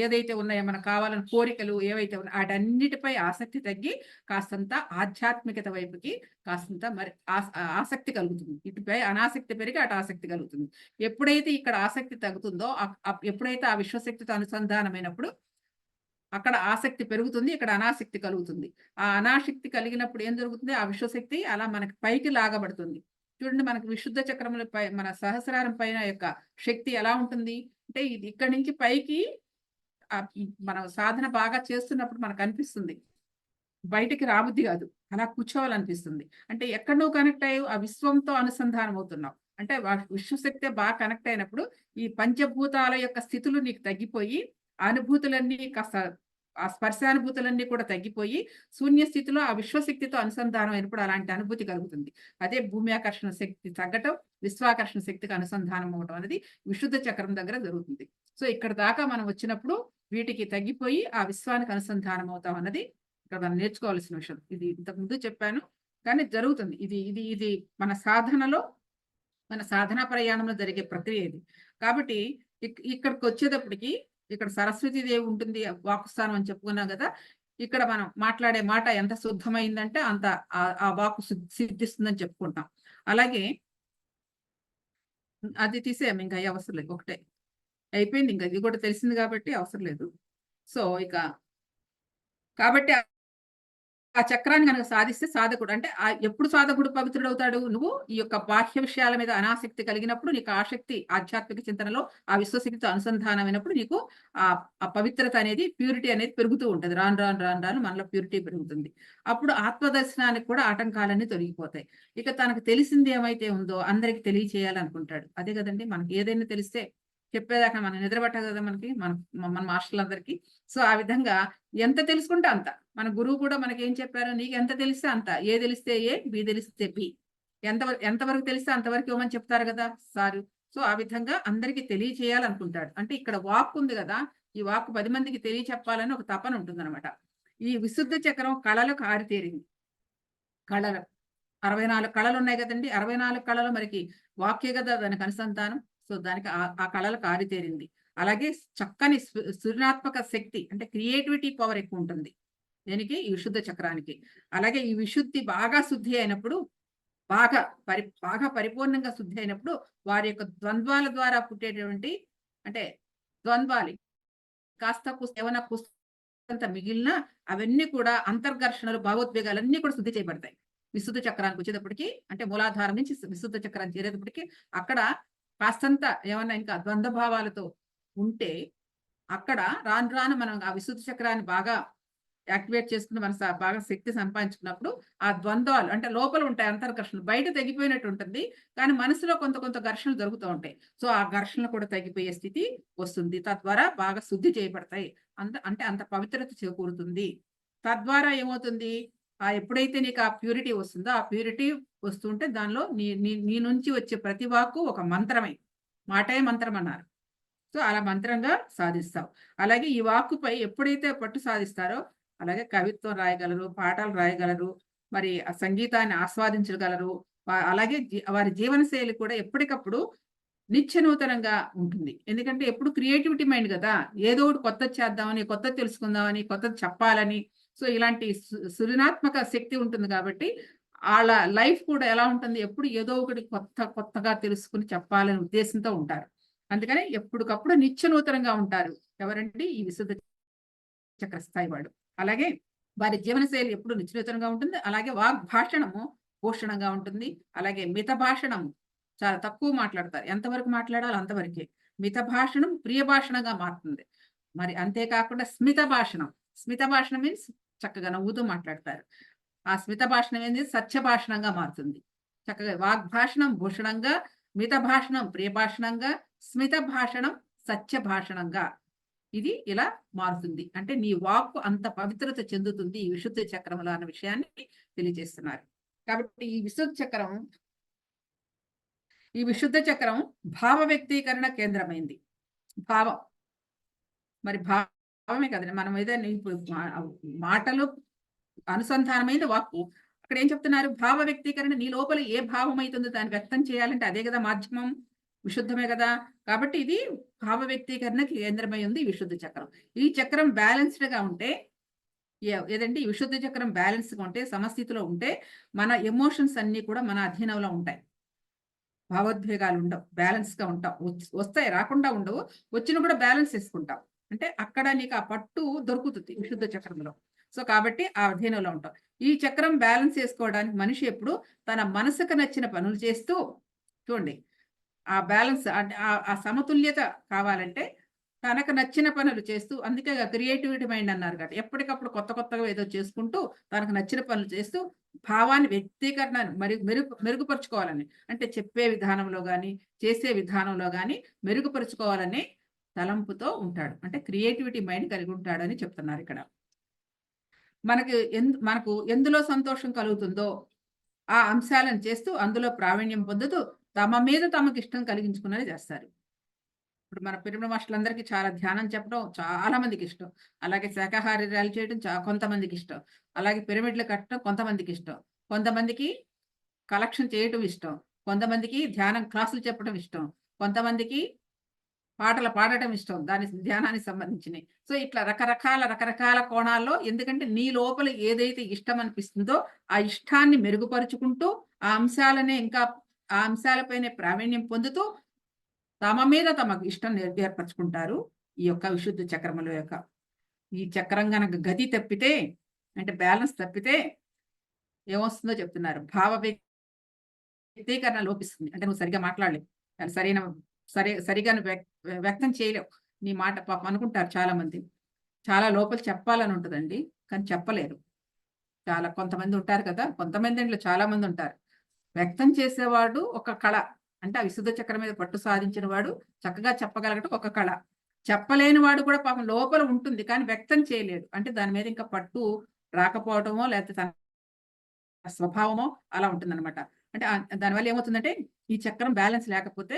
ఏదైతే ఉన్నాయో మనకు కావాలని కోరికలు ఏవైతే ఉన్నాయో వాటన్నిటిపై ఆసక్తి తగ్గి కాస్తంత ఆధ్యాత్మికత వైపుకి కాస్తంత మరి ఆసక్తి కలుగుతుంది. ఇటుపై అనాసక్తి పెరిగి అటు ఆసక్తి కలుగుతుంది. ఎప్పుడైతే ఇక్కడ ఆసక్తి తగ్గుతుందో, ఎప్పుడైతే ఆ విశ్వశక్తితో అనుసంధానమైనప్పుడు అక్కడ ఆసక్తి పెరుగుతుంది, ఇక్కడ అనాసక్తి కలుగుతుంది. ఆ అనాసక్తి కలిగినప్పుడు ఏం జరుగుతుంది, ఆ విశ్వశక్తి అలా మనకి పైకి లాగబడుతుంది. చూడండి, మనకి విశుద్ధ చక్రముల పై, మన సహస్రారం పైన యొక్క శక్తి ఎలా ఉంటుంది అంటే, ఇది ఇక్కడి నుంచి పైకి మనం సాధన బాగా చేస్తున్నప్పుడు మనకు అనిపిస్తుంది, బయటికి రాబుద్ది కాదు, అలా కూర్చోవాలనిపిస్తుంది. అంటే ఎక్కడ నువ్వు కనెక్ట్ అయ్యి ఆ విశ్వంతో అనుసంధానం అవుతున్నావు. అంటే విశ్వశక్తి బాగా కనెక్ట్ అయినప్పుడు ఈ పంచభూతాల యొక్క స్థితులు నీకు తగ్గిపోయి, అనుభూతులన్నీ కాస్త, ఆ స్పర్శానుభూతులన్నీ కూడా తగ్గిపోయి శూన్య స్థితిలో ఆ విశ్వశక్తితో అనుసంధానం అయినప్పుడు అలాంటి అనుభూతి కలుగుతుంది. అదే భూమి ఆకర్షణ శక్తి తగ్గటం, విశ్వాకర్షణ శక్తికి అనుసంధానం అవడం అనేది విశుద్ధ చక్రం దగ్గర జరుగుతుంది. సో ఇక్కడ దాకా మనం వచ్చినప్పుడు వీటికి తగ్గిపోయి ఆ విశ్వానికి అనుసంధానం అవుతాం అన్నది ఇక్కడ మనం నేర్చుకోవాల్సిన విషయం. ఇది ఇంతకుముందు చెప్పాను, కానీ జరుగుతుంది. ఇది మన సాధనలో, మన సాధనా ప్రయాణంలో జరిగే ప్రక్రియ ఇది. కాబట్టి ఇక్కడికి వచ్చేటప్పటికి, ఇక్కడ సరస్వతీదేవి ఉంటుంది, వాక్స్థానం అని చెప్పుకున్నాం కదా. ఇక్కడ మనం మాట్లాడే మాట ఎంత శుద్ధమైందంటే అంత ఆ వాక్కు సిద్ధిస్తుందని చెప్పుకుంటాం. అలాగే అది తీసేయం, ఇంకా అవసరం లేదు, ఒకటే అయిపోయింది. ఇంకా ఇది కూడా తెలిసింది కాబట్టి అవసరం లేదు. సో ఇక కాబట్టి ఆ చక్రాన్ని గనక సాధిస్తే సాధకుడు అంటే ఎప్పుడు సాధకుడు పవిత్రుడవుతాడు? నువ్వు ఈ యొక్క బాహ్య విషయాల మీద అనాసక్తి కలిగినప్పుడు, నీకు ఆసక్తి ఆధ్యాత్మిక చింతనలో ఆ విశ్వశక్తితో అనుసంధానమైనప్పుడు నీకు ఆ పవిత్రత అనేది, ప్యూరిటీ అనేది పెరుగుతూ ఉంటది. రాను, రాను, రాను, రాను మనలో ప్యూరిటీ పెరుగుతుంది. అప్పుడు ఆత్మదర్శనానికి కూడా ఆటంకాలన్నీ తొలగిపోతాయి. ఇక తనకు తెలిసింది ఏమైతే ఉందో అందరికి తెలియచేయాలనుకుంటాడు. అదే గదండీ! మనకి ఏదైనా తెలిస్తే చెప్పేదాకా మనం నిద్ర పట్టదు కదా మనకి. మన మాస్టర్లందరికీ. సో, ఆ విధంగా ఎంత తెలుసుకుంటే అంత. మన గురువు కూడా మనకేం చెప్పారు? నీకెంత తెలిస్తే అంత. ఏ తెలిస్తే ఏ, బి తెలిస్తే బి. ఎంతవరకు తెలిస్తే అంతవరకు ఇవ్వమని చెప్తారు గదా సారు. సో, ఆ విధంగా అందరికి తెలియచేయాలనుకుంటాడు. అంటే ఇక్కడ వాక్ ఉంది గదా! ఈ వాక్ 10 మందికి తెలియచెప్పాలని ఒక తపన ఉంటుందనమాట. ఈ విశుద్ధ చక్రం కళలకు ఆరితేరింది. కళలు 64 కళలున్నాయి గదండీ! 64 కళలు మనకి వాక్కే గదా దానికి అనుసంధానం. సో, దానికి ఆ కళలకు ఆరితేరింది. అలాగే చక్కని సృజనాత్మక శక్తి అంటే క్రియేటివిటీ పవర్ ఎక్కువుంటుంది. దేనికి? ఈ విశుద్ధ చక్రానికి. అలాగే ఈ విశుద్ధి బాగా శుద్ధి అయినప్పుడు, బాగా బాగా పరిపూర్ణంగా శుద్ధి అయినప్పుడు వారి యొక్క ద్వంద్వాల ద్వారా పుట్టేటువంటి అంటే ద్వంద్వాలు ఏమన్నా పుస్తంత మిగిలినా అవన్నీ కూడా అంతర్ఘర్షణలు, భావోద్వేగాలన్నీ కూడా శుద్ధి చేయబడతాయి. విశుద్ధ చక్రానికి వచ్చేటప్పటికి అంటే మూలాధారం నుంచి విశుద్ధ చక్రానికి చేరేటప్పటికి అక్కడ కాస్తంత ఏమన్నా ఇంకా ద్వంద్వ భావాలతో ఉంటే అక్కడ రాను రాను మనం ఆ విశుద్ధ చక్రాన్ని బాగా యాక్టివేట్ చేసుకుని మన బాగా శక్తి సంపాదించుకున్నప్పుడు ఆ ద్వంద్వాలు అంటే లోపల ఉంటాయి అంతర్ఘర్షణలు. బయట తెగిపోయినట్టు ఉంటుంది. కానీ మనసులో కొంత కొంత ఘర్షణలు జరుగుతూ ఉంటాయి. సో, ఆ ఘర్షణలు కూడా తగ్గిపోయే స్థితి వస్తుంది. తద్వారా బాగా శుద్ధి చేయబడతాయి. అంటే అంత పవిత్రత చేకూరుతుంది. తద్వారా ఏమవుతుంది? ఎప్పుడైతే నీకు ఆ ప్యూరిటీ వస్తుందో, ఆ ప్యూరిటీ వస్తుంటే దానిలో నీ నీ నీ నుంచి వచ్చే ప్రతి వాక్కు ఒక మంత్రమే. మాటే మంత్రం అన్నారు. సో, అలా మంత్రంగా సాధిస్తావు. అలాగే ఈ వాక్కుపై ఎప్పుడైతే పట్టు సాధిస్తారో, అలాగే కవిత్వం రాయగలరు, పాటలు రాయగలరు, మరి ఆ సంగీతాన్ని ఆస్వాదించగలరు. అలాగే వారి జీవనశైలి కూడా ఎప్పటికప్పుడు నిత్య నూతనంగా ఉంటుంది. ఎందుకంటే ఎప్పుడు క్రియేటివిటీ మైండ్ గదా! ఏదో ఒకటి కొత్తది చేద్దామని, కొత్తది తెలుసుకుందామని, కొత్తది చెప్పాలని. సో, ఇలాంటి సృజనాత్మక శక్తి ఉంటుంది కాబట్టి, ఆళ్ళ లైఫ్ కూడా ఎలా ఉంటుంది? ఎప్పుడు ఏదో ఒకటి కొత్తగా తెలుసుకొని చెప్పాలనే ఉద్దేశంతో ఉంటారు. అందుకని ఎప్పటికప్పుడు నిత్య నూతనంగా ఉంటారు. ఎవరండి? ఈ విశుద్ధ చక్ర స్థాయి వాడు. అలాగే వారి జీవనశైలి ఎప్పుడు నిత్య నూతనంగా ఉంటుంది. అలాగే వాగ్భాషణము భూషణంగా ఉంటుంది. అలాగే మిత భాషణం చాలా తక్కువ మాట్లాడతారు. ఎంతవరకు మాట్లాడాలో అంతవరకే. మిత భాషణం ప్రియ భాషణంగా మారుతుంది. మరి అంతే కాకుండా స్మిత భాషణం. స్మిత భాషణం మీన్స్ చక్కగా నవ్వుతూ మాట్లాడతారు. ఆ స్మిత భాషణం ఏంది? సత్య భాషణంగా మారుతుంది. చక్కగా వాగ్భాషణం భూషణంగా, మిత భాషణం ప్రియ భాషణంగా, స్మిత భాషణం సత్య భాషణంగా ఇది ఇలా మారుతుంది. అంటే నీ వాక్కు అంత పవిత్రత చెందుతుంది ఈ విశుద్ధ చక్రములో అన్న విషయాన్ని తెలియజేస్తున్నారు. కాబట్టి ఈ విశుద్ధ చక్రం భావ వ్యక్తీకరణ కేంద్రమైంది. భావం. మరి భావమే కదండి. మనం ఏదైనా ఇప్పుడు మాటలు అనుసంధానమైన వాక్కు. అక్కడ ఏం చెప్తున్నారు? భావ వ్యక్తీకరణ నీ లోపల ఏ భావం అయితుందో దాన్ని వ్యక్తం చేయాలంటే అదే కదా మాధ్యమం. విశుద్ధమే కదా! కాబట్టి ఇది భావ వ్యక్తీకరణకి కేంద్రమై ఉంది ఈ విశుద్ధ చక్రం. ఈ చక్రం బ్యాలెన్స్‌డ్‌గా ఉంటే ఏదంటే ఈ విశుద్ధ చక్రం బ్యాలెన్స్‌గా ఉంటే, సమస్థితిలో ఉంటే మన ఎమోషన్స్ అన్నీ కూడా మన అధీనంలో ఉంటాయి. భావోద్వేగాలు ఉండవు. బ్యాలెన్స్‌గా ఉంటాం. వస్తాయి రాకుండా ఉండవు. వచ్చినా కూడా బ్యాలెన్స్ చేసుకుంటాం. అంటే అక్కడ నీకు ఆ పట్టు దొరుకుతుంది విశుద్ధ చక్రంలో. సో, కాబట్టి ఆ అధీనంలో ఉంటాం. ఈ చక్రం బ్యాలెన్స్ చేసుకోవడానికి మనిషి ఎప్పుడు తన మనసుకు నచ్చిన పనులు చేస్తూ చూడండి. ఆ బ్యాలెన్స్ అంటే ఆ సమతుల్యత కావాలంటే తనకు నచ్చిన పనులు చేస్తూ అందుకే క్రియేటివిటీ మైండ్ అన్నారు కాబట్టి ఎప్పటికప్పుడు కొత్తగా ఏదో చేసుకుంటూ తనకు నచ్చిన పనులు చేస్తూ భావాన్ని వ్యక్తీకరణను మెరుగుపరుచుకోవాలని అంటే చెప్పే విధానంలో గాని, చేసే విధానంలో గాని మెరుగుపరుచుకోవాలనే తలంపుతో ఉంటాడు. అంటే క్రియేటివిటీ మైండ్ కలిగి ఉంటాడని చెప్తున్నారు ఇక్కడ. మనకు ఎందులో సంతోషం కలుగుతుందో ఆ అంశాలను చేస్తూ అందులో ప్రావీణ్యం పొందుతూ తమ మీద తమకిష్టం కలిగించుకున్నది చేస్తారు. ఇప్పుడు మన పిరమిడ్ మాస్టర్లందరికీ చాలా ధ్యానం చెప్పడం చాలా మందికిష్టం. అలాగే శాకాహార్యాలు చేయడం కొంతమందికిష్టం. అలాగే పిరమిడ్‌లు కట్టడం కొంతమందికిష్టం. కొంతమందికి కలెక్షన్ చేయటం ఇష్టం. కొంతమందికి ధ్యానం క్లాసులు చెప్పడం ఇష్టం. కొంతమందికి పాటలు పాడటం ఇష్టం. ధ్యానానికి సంబంధించినయి. సో, ఇట్లా రకరకాల కోణాల్లో ఎందుకంటే నీ లోపల ఏదైతే ఇష్టం అనిపిస్తుందో ఆ ఇష్టాన్ని మెరుగుపరుచుకుంటూ ఆ అంశాలనే ఇంకా ఆ అంశాలపైనే ప్రావీణ్యం పొందుతూ తమ మీద తమకు ఇష్టం ఏర్పరచుకుంటారు. ఈ యొక్క విశుద్ధ చక్రముల యొక్క ఈ చక్రం గనక గతి తప్పితే అంటే బ్యాలెన్స్ తప్పితే ఏమొస్తుందో చెప్తున్నారు. వ్యక్తీకరణ లోపిస్తుంది. అంటే నువ్వు సరిగ్గా మాట్లాడలేవు. దాన్ని సరిగా నువ్వు వ్యక్తం చేయలేవు. నీ మాట పాపం అనుకుంటారు చాలామంది. చాలా లోపల చెప్పాలని ఉంటదండి. కానీ చెప్పలేరు. కొంతమంది ఉంటారు కదా! కొంతమందేంటిలో చాలామంది ఉంటారు. వ్యక్తం చేసేవాడు ఒక కళ. అంటే ఆ విశుద్ధ చక్రం మీద పట్టు సాధించిన వాడు చక్కగా చెప్పగలగటం ఒక కళ. చెప్పలేని వాడు కూడా పాపం లోపల ఉంటుంది. కానీ వ్యక్తం చేయలేడు. అంటే దాని మీద ఇంకా పట్టు రాకపోవటమో, లేకపోతే తన స్వభావమో అలా ఉంటుందన్నమాట. అంటే దానివల్ల ఏమవుతుందంటే ఈ చక్రం బ్యాలెన్స్ లేకపోతే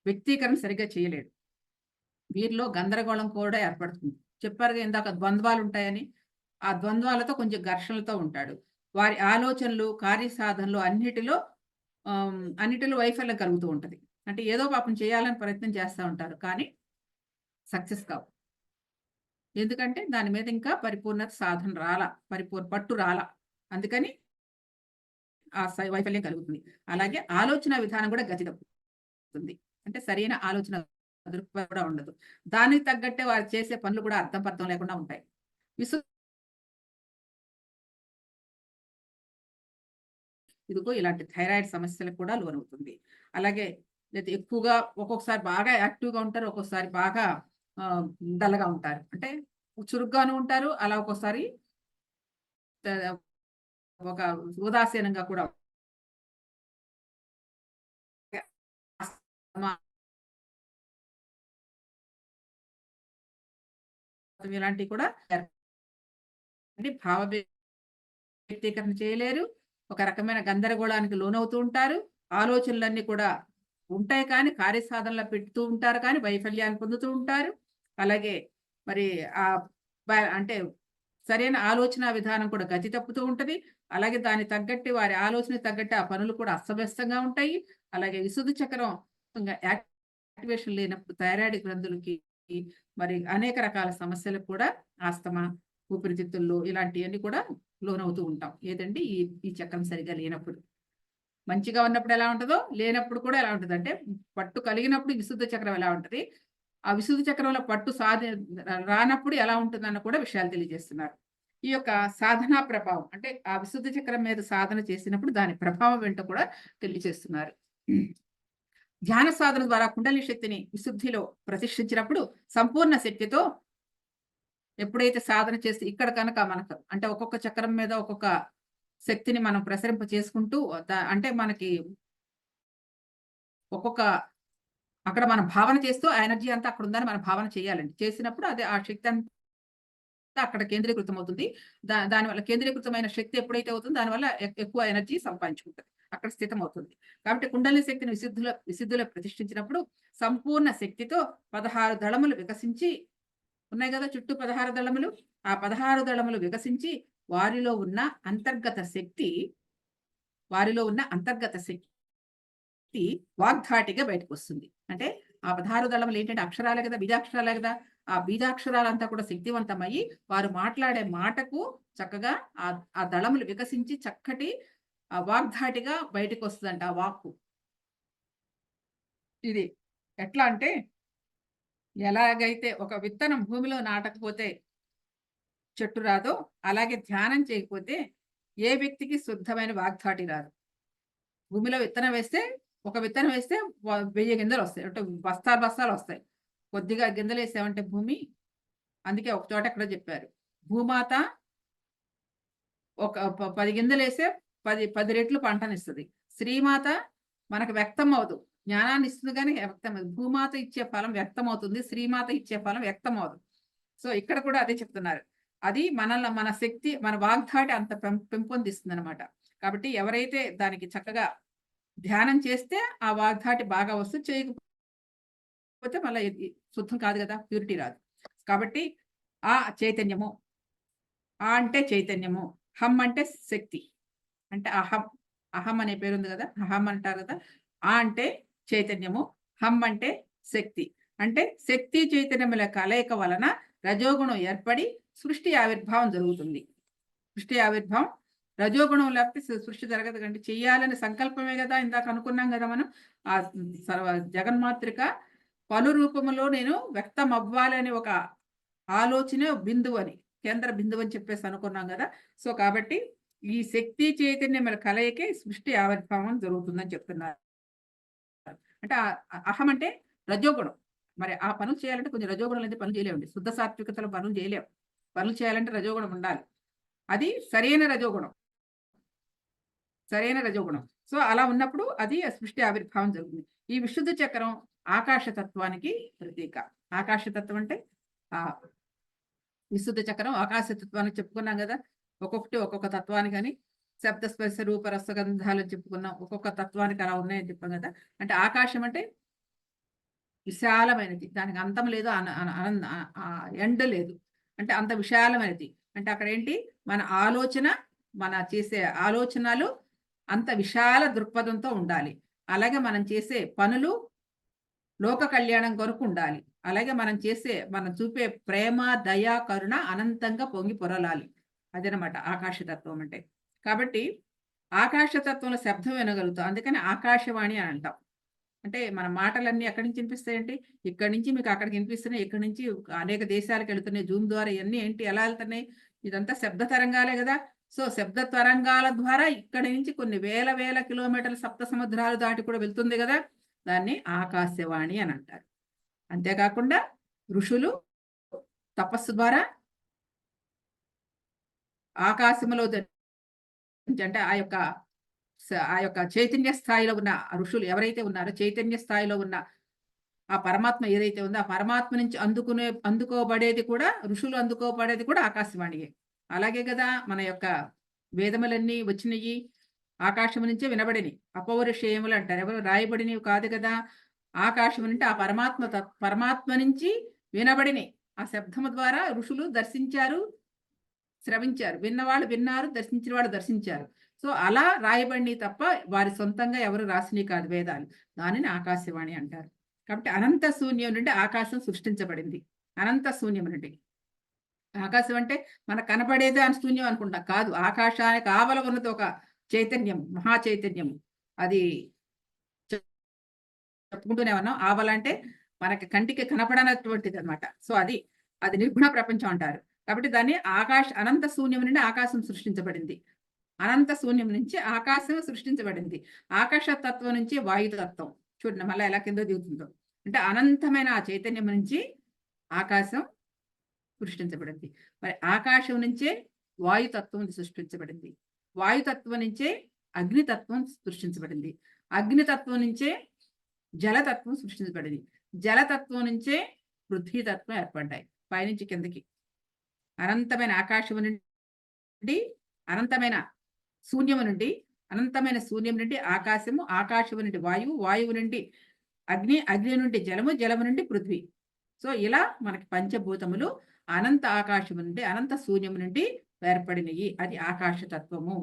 వ్యక్తీకరణ సరిగ్గా చేయలేడు. వీరిలో గందరగోళం కూడా ఏర్పడుతుంది. చెప్పారుగా ఇందాక ద్వంద్వాలుంటాయని. ఆ ద్వంద్వాలతో కొంచెం ఘర్షణలతో ఉంటాడు. వారి ఆలోచనలు, కార్యసాధనలు అన్నిటిలో వైఫల్యం కలుగుతూ ఉంటది. అంటే ఏదో పాపం చేయాలని ప్రయత్నం చేస్తా ఉంటారు. కానీ సక్సెస్ కావు. ఎందుకంటే దాని మీద ఇంకా పరిపూర్ణత సాధన పట్టు రాలా. అందుకని ఆ వైఫల్యం కలుగుతుంది. అలాగే ఆలోచన విధానం కూడా గతి తప్పుతుంది. అంటే సరైన ఆలోచన దృక్పథం కూడా ఉండదు. దానికి తగ్గట్టే వారు చేసే పనులు కూడా అర్థం పర్థం లేకుండా ఉంటాయి. ఇదిగో ఇలాంటి థైరాయిడ్ సమస్యలకు కూడా లోనవుతుంది. అలాగే ఎక్కువగా ఒక్కొక్కసారి బాగా యాక్టివ్‌గా ఉంటారు. ఒక్కొక్కసారి బాగా డల్‌గా ఉంటారు. అంటే చురుగ్గాను ఉంటారు. అలా ఒక్కోసారి ఒక ఉదాసీనంగా కూడా ఇలాంటివి కూడా భావ వ్యక్తీకరణ చేయలేరు. ఒక రకమైన గందరగోళానికి లోనవుతూ ఉంటారు. ఆలోచనలన్నీ కూడా ఉంటాయి కానీ కార్యసాధనలో పెడుతూ ఉంటారు కానీ వైఫల్యాన్ని పొందుతూ ఉంటారు. అలాగే మరి అంటే సరైన ఆలోచన విధానం కూడా గతి తప్పుతూ ఉంటది. అలాగే దానికి తగ్గట్టు వారి ఆలోచనకు తగ్గట్టు ఆ పనులు కూడా అస్తవ్యస్తంగా ఉంటాయి. అలాగే విశుద్ధ చక్రం యాక్టివేషన్ లేనప్పుడు థైరాయిడ్ గ్రంథులకి మరి అనేక రకాల సమస్యలకు కూడా ఆస్తమా, ఊపిరితిత్తుల్లో ఇలాంటివన్నీ కూడా లోనవుతూ ఉంటాం. ఏదండి ఈ చక్రం సరిగ్గా లేనప్పుడు. మంచిగా ఉన్నప్పుడు ఎలా ఉంటదో, లేనప్పుడు కూడా ఎలా ఉంటది. అంటే పట్టు కలిగినప్పుడు విశుద్ధ చక్రం ఎలా ఉంటది, ఆ విశుద్ధ చక్రంలో పట్టు రానప్పుడు ఎలా ఉంటుందన్న కూడా విషయాలు తెలియజేస్తున్నారు. ఈ యొక్క సాధనా ప్రభావం అంటే ఆ విశుద్ధ చక్రం మీద సాధన చేసినప్పుడు దాని ప్రభావం ఏంటో కూడా తెలియజేస్తున్నారు. ధ్యాన సాధన ద్వారా కుండలి శక్తిని విశుద్ధిలో ప్రతిష్ఠించినప్పుడు సంపూర్ణ శక్తితో ఎప్పుడైతే సాధన చేసి ఇక్కడ కనుక మనకు అంటే ఒక్కొక్క చక్రం మీద ఒక్కొక్క శక్తిని మనం ప్రసరింప చేసుకుంటూ అంటే మనకి ఒక్కొక్క అక్కడ మనం భావన చేస్తూ ఆ ఎనర్జీ అంతా అక్కడ ఉందని మనం భావన చేయాలండి. చేసినప్పుడు అదే ఆ శక్తి అంతా అక్కడ కేంద్రీకృతం అవుతుంది. దానివల్ల కేంద్రీకృతమైన శక్తి ఎప్పుడైతే అవుతుందో దానివల్ల ఎక్కువ ఎనర్జీ సంపాదించుకుంటది. అక్కడ స్థితం అవుతుంది. కాబట్టి కుండలి శక్తిని విశుద్ధిలో ప్రతిష్ఠించినప్పుడు సంపూర్ణ శక్తితో 16 దళములు వికసించి ఉన్నాయి కదా చుట్టూ 16 దళములు. ఆ 16 దళములు వికసించి వారిలో ఉన్న అంతర్గత శక్తి వాగ్ధాటిగా బయటకొస్తుంది. అంటే ఆ 16 దళములు ఏంటంటే అక్షరాలే కదా, బీజాక్షరాలే కదా. ఆ బీజాక్షరాలంతా కూడా శక్తివంతమయ్యి వారు మాట్లాడే మాటకు చక్కగా ఆ దళములు వికసించి చక్కటి వాగ్ధాటిగా బయటకొస్తదంట ఆ వాక్కు. ఇది ఎట్లా అంటే ఎలాగైతే ఒక విత్తనం భూమిలో నాటకపోతే చెట్టు రాదో, అలాగే ధ్యానం చేయకపోతే ఏ వ్యక్తికి శుద్ధమైన వాగ్ధాటి రాదు. భూమిలో విత్తనం వేస్తే ఒక విత్తనం వేస్తే 1000 గింజలొస్తాయి. అంటే బస్తాలు-బస్తాలొస్తాయి. కొద్దిగా గింజలేసామంటే అందుకే ఒక చోట ఎక్కడో చెప్పారు. భూమాత ఒక 10 గింజలేస్తే 10 రెట్లు పంటనిస్తది. శ్రీమాత మనకు వ్యక్తం అవ్వదు. జ్ఞానాన్ని ఇస్తుంది గానీ వ్యక్తం అవ్వదు. భూమాత ఇచ్చే ఫలం వ్యక్తమవుతుంది. శ్రీమాత ఇచ్చే ఫలం వ్యక్తం అవ్వదు. సో, ఇక్కడ కూడా అదే చెప్తున్నారు. అది మన శక్తి, మన వాగ్ధాటి అంత పెంపొందిస్తుందనమాట. కాబట్టి ఎవరైతే దానికి చక్కగా ధ్యానం చేస్తే ఆ వాగ్ధాటి బాగా వస్తుంది. చేయకపోతే మళ్ళా శుద్ధం కాదు కదా! ప్యూరిటీ రాదు. కాబట్టి ఆ చైతన్యము, ఆ అంటే చైతన్యము, హం అంటే శక్తి. అంటే అహం అనే పేరుంది కదా! అహం అంటారు కదా! ఆ అంటే చైతన్యము, హం అంటే శక్తి. అంటే శక్తి చైతన్యముల కలయిక వలన రజోగుణం ఏర్పడి సృష్టి ఆవిర్భావం జరుగుతుంది. సృష్టి ఆవిర్భావం రజోగుణం లేకపోతే సృష్టి జరగదు కండి. చెయ్యాలని సంకల్పమే కదా! ఇందాక అనుకున్నాం కదా మనం. ఆ జగన్మాతృక పలు రూపములో నేను వ్యక్తం అవ్వాలని ఒక ఆలోచనే బిందువు అని. కేంద్ర బిందువు అని చెప్పేసి అనుకున్నాం కదా. సో కాబట్టి ఈ శక్తి చైతన్యముల కలయికే సృష్టి ఆవిర్భావం జరుగుతుందని చెప్తున్నారు. అంటే అహం అంటే రజోగుణం. మరి ఆ పనులు చేయాలంటే కొంచెం రజోగుణం అయితే పనులు చేయలేమండి. శుద్ధ సాత్వికతలో పనులు చేయలేం. పనులు చేయాలంటే రజోగుణం ఉండాలి. అది సరైన రజోగుణం. సరైన రజోగుణం. సో అలా ఉన్నప్పుడు అది సృష్టి ఆవిర్భావం జరుగుతుంది. ఈ విశుద్ధ చక్రం ఆకాశతత్వానికి ప్రతీక. ఆకాశతత్వం అంటే విశుద్ధ చక్రం ఆకాశతత్వానికి చెప్పుకున్నాం కదా. ఒక్కొక్కటి ఒక్కొక్క తత్వానికని శబ్ద స్పర్శ రూప రసగంధాలు చెప్పుకున్నాం. ఒక్కొక్క తత్వానికి అలా ఉన్నాయని చెప్పాం కదా. అంటే ఆకాశం అంటే విశాలమైనది, దానికి అంతం లేదు, ఎండ్ లేదు. అంటే అంత విశాలమైనది. అంటే అక్కడ ఏంటి, మన ఆలోచన, మన చేసే ఆలోచనలు అంత విశాల దృక్పథంతో ఉండాలి. అలాగే మనం చేసే పనులు లోక కళ్యాణం కొరకు ఉండాలి. అలాగే మనం చూపే ప్రేమ, దయ, కరుణ అనంతంగా పొంగి పొరలాలి. అదనమాట ఆకాశతత్వం అంటే. కాబట్టి ఆకాశతత్వంలో శబ్దం వినగలుగుతాం. అందుకని ఆకాశవాణి అని అంటాం. అంటే మన మాటలన్నీ ఎక్కడి నుంచి వినిపిస్తాయంటే, ఇక్కడి నుంచి మీకు అక్కడికి వినిపిస్తున్నాయి. ఇక్కడి నుంచి అనేక దేశాలకు వెళుతున్నాయి. జూమ్ ద్వారా ఇవన్నీ ఏంటి, ఎలా వెళ్తున్నాయి? ఇదంతా శబ్ద తరంగాలే కదా. సో శబ్ద తరంగాల ద్వారా ఇక్కడి నుంచి కొన్ని వేల వేల కిలోమీటర్ల సప్త సముద్రాలు దాటి కూడా వెళ్తుంది కదా. దాన్ని ఆకాశవాణి అని అంటారు. అంతేకాకుండా ఋషులు తపస్సు ద్వారా ఆకాశంలో అంటే ఆ యొక్క చైతన్య స్థాయిలో ఉన్న ఋషులు ఎవరైతే ఉన్నారో, చైతన్య స్థాయిలో ఉన్న ఆ పరమాత్మ ఏదైతే ఉందో, ఆ పరమాత్మ నుంచి అందుకోబడేది కూడా, ఋషులు అందుకోబడేది కూడా ఆకాశవాణియే. అలాగే కదా మన యొక్క వేదములన్నీ వచ్చినవి ఆకాశం నుంచే వినబడినవి. అపౌరుషేయములు అంటారు. ఎవరు రాయబడినవి కాదు కదా. ఆకాశం అంటే ఆ పరమాత్మ నుంచి వినబడినవి. ఆ శబ్దము ద్వారా ఋషులు దర్శించారు, శ్రవించారు. విన్నవాళ్ళు విన్నారు, దర్శించిన వాళ్ళు దర్శించారు. సో అలా రాయబడినవి తప్ప వారి సొంతంగా ఎవరు రాసినవి కాదు వేదాలు. దానిని ఆకాశవాణి అంటారు. కాబట్టి అనంత శూన్యం నుండి ఆకాశం సృష్టించబడింది. అనంత శూన్యం నుండి. ఆకాశం అంటే మనకు కనపడేదే అని శూన్యం అనుకుంటాం. కాదు, ఆకాశానికి ఆవల ఉన్నది ఒక చైతన్యం, మహా చైతన్యం. అది చెప్పుకుంటూనే ఉన్నాం. ఆవల అంటే మనకి కంటికి కనపడనటువంటిది అనమాట. సో అది నిర్గుణ ప్రపంచం అంటారు. కాబట్టి దాన్ని అనంత శూన్యం నుండి ఆకాశం సృష్టించబడింది. అనంత శూన్యం నుంచి ఆకాశం సృష్టించబడింది. ఆకాశ తత్వం నుంచి వాయుతత్వం. చూడండి మళ్ళీ ఎలా కింద దిగుతుందో. అంటే అనంతమైన ఆ చైతన్యం నుంచి ఆకాశం సృష్టించబడింది. మరి ఆకాశం నుంచే వాయుతత్వం సృష్టించబడింది. వాయుతత్వం నుంచే అగ్నితత్వం సృష్టించబడింది. అగ్నితత్వం నుంచే జలతత్వం సృష్టించబడింది. జలతత్వం నుంచే పృథ్వీతత్వం ఏర్పడ్డాయి. పైనుంచి కిందకి అనంతమైన ఆకాశం నుండి, అనంతమైన శూన్యము నుండి, అనంతమైన శూన్యం నుండి ఆకాశము, ఆకాశము నుండి వాయువు, వాయువు నుండి అగ్ని, అగ్ని నుండి జలము, జలము నుండి పృథ్వీ. సో ఇలా మనకి పంచభూతములు అనంత ఆకాశము నుండి, అనంత శూన్యము నుండి ఏర్పడినవి. అది ఆకాశతత్వము.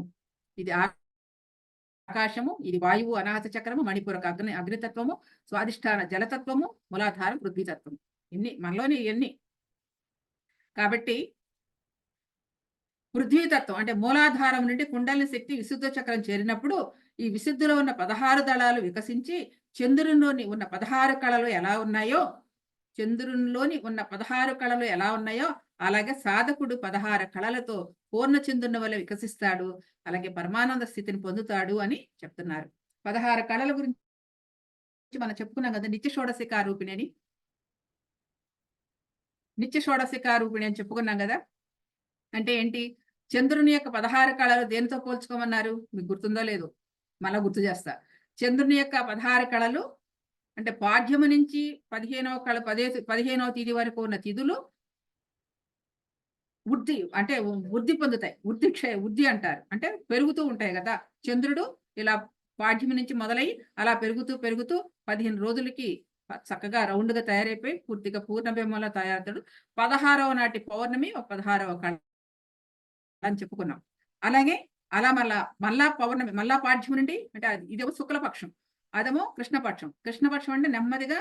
ఇది ఆకాశము, ఇది వాయువు అనాహత చక్రము, మణిపూరక అగ్నితత్వము, స్వాధిష్టాన జలతత్వము, మూలాధారం పృథ్వీతత్వము. మనలోని ఇవన్నీ. కాబట్టి పృథ్వీతత్వం అంటే మూలాధారం నుండి కుండలిని శక్తి విశుద్ధ చక్రం చేరినప్పుడు ఈ విశుద్ధిలో ఉన్న 16 దళాలు వికసించి చంద్రునిలోని ఉన్న 16 కళలు ఎలా ఉన్నాయో, చంద్రునిలోని ఉన్న 16 కళలు ఎలా ఉన్నాయో అలాగే సాధకుడు 16 కళలతో పూర్ణచంద్రుని వల్ల వికసిస్తాడు. అలాగే పరమానంద స్థితిని పొందుతాడు అని చెప్తున్నారు. 16 కళల గురించి మనం చెప్పుకున్నాం కదా. నిత్య షోడశికారూపిణి అని, నిత్య షోడశికారూపిణి అని చెప్పుకున్నాం కదా. అంటే ఏంటి, చంద్రుని యొక్క 16 కళలు దేనితో పోల్చుకోమన్నారు? మీకు గుర్తుందో లేదో మళ్ళా గుర్తు చేస్తా. చంద్రుని యొక్క 16 కళలు అంటే పాడ్యము నుంచి 15వ తిథి వరకు ఉన్న తిథులు వృద్ధి పొందుతాయి. వృద్ధి అంటారు. అంటే పెరుగుతూ ఉంటాయి కదా. చంద్రుడు ఇలా పాడ్యము నుంచి మొదలై అలా పెరుగుతూ 15 రోజులకి చక్కగా రౌండ్ గా తయారైపోయి పూర్తిగా పూర్ణబింబంలో తయారవుతాడు. 16వ నాటి పౌర్ణమి 16వ కళ అని చెప్పుకున్నాం. అలాగే అలా మళ్ళా పౌర్ణమి, మళ్ళా పాడ్యము నుండి అంటే ఇదేమో శుక్లపక్షం, అదేమో కృష్ణపక్షం. కృష్ణపక్షం అంటే నెమ్మదిగా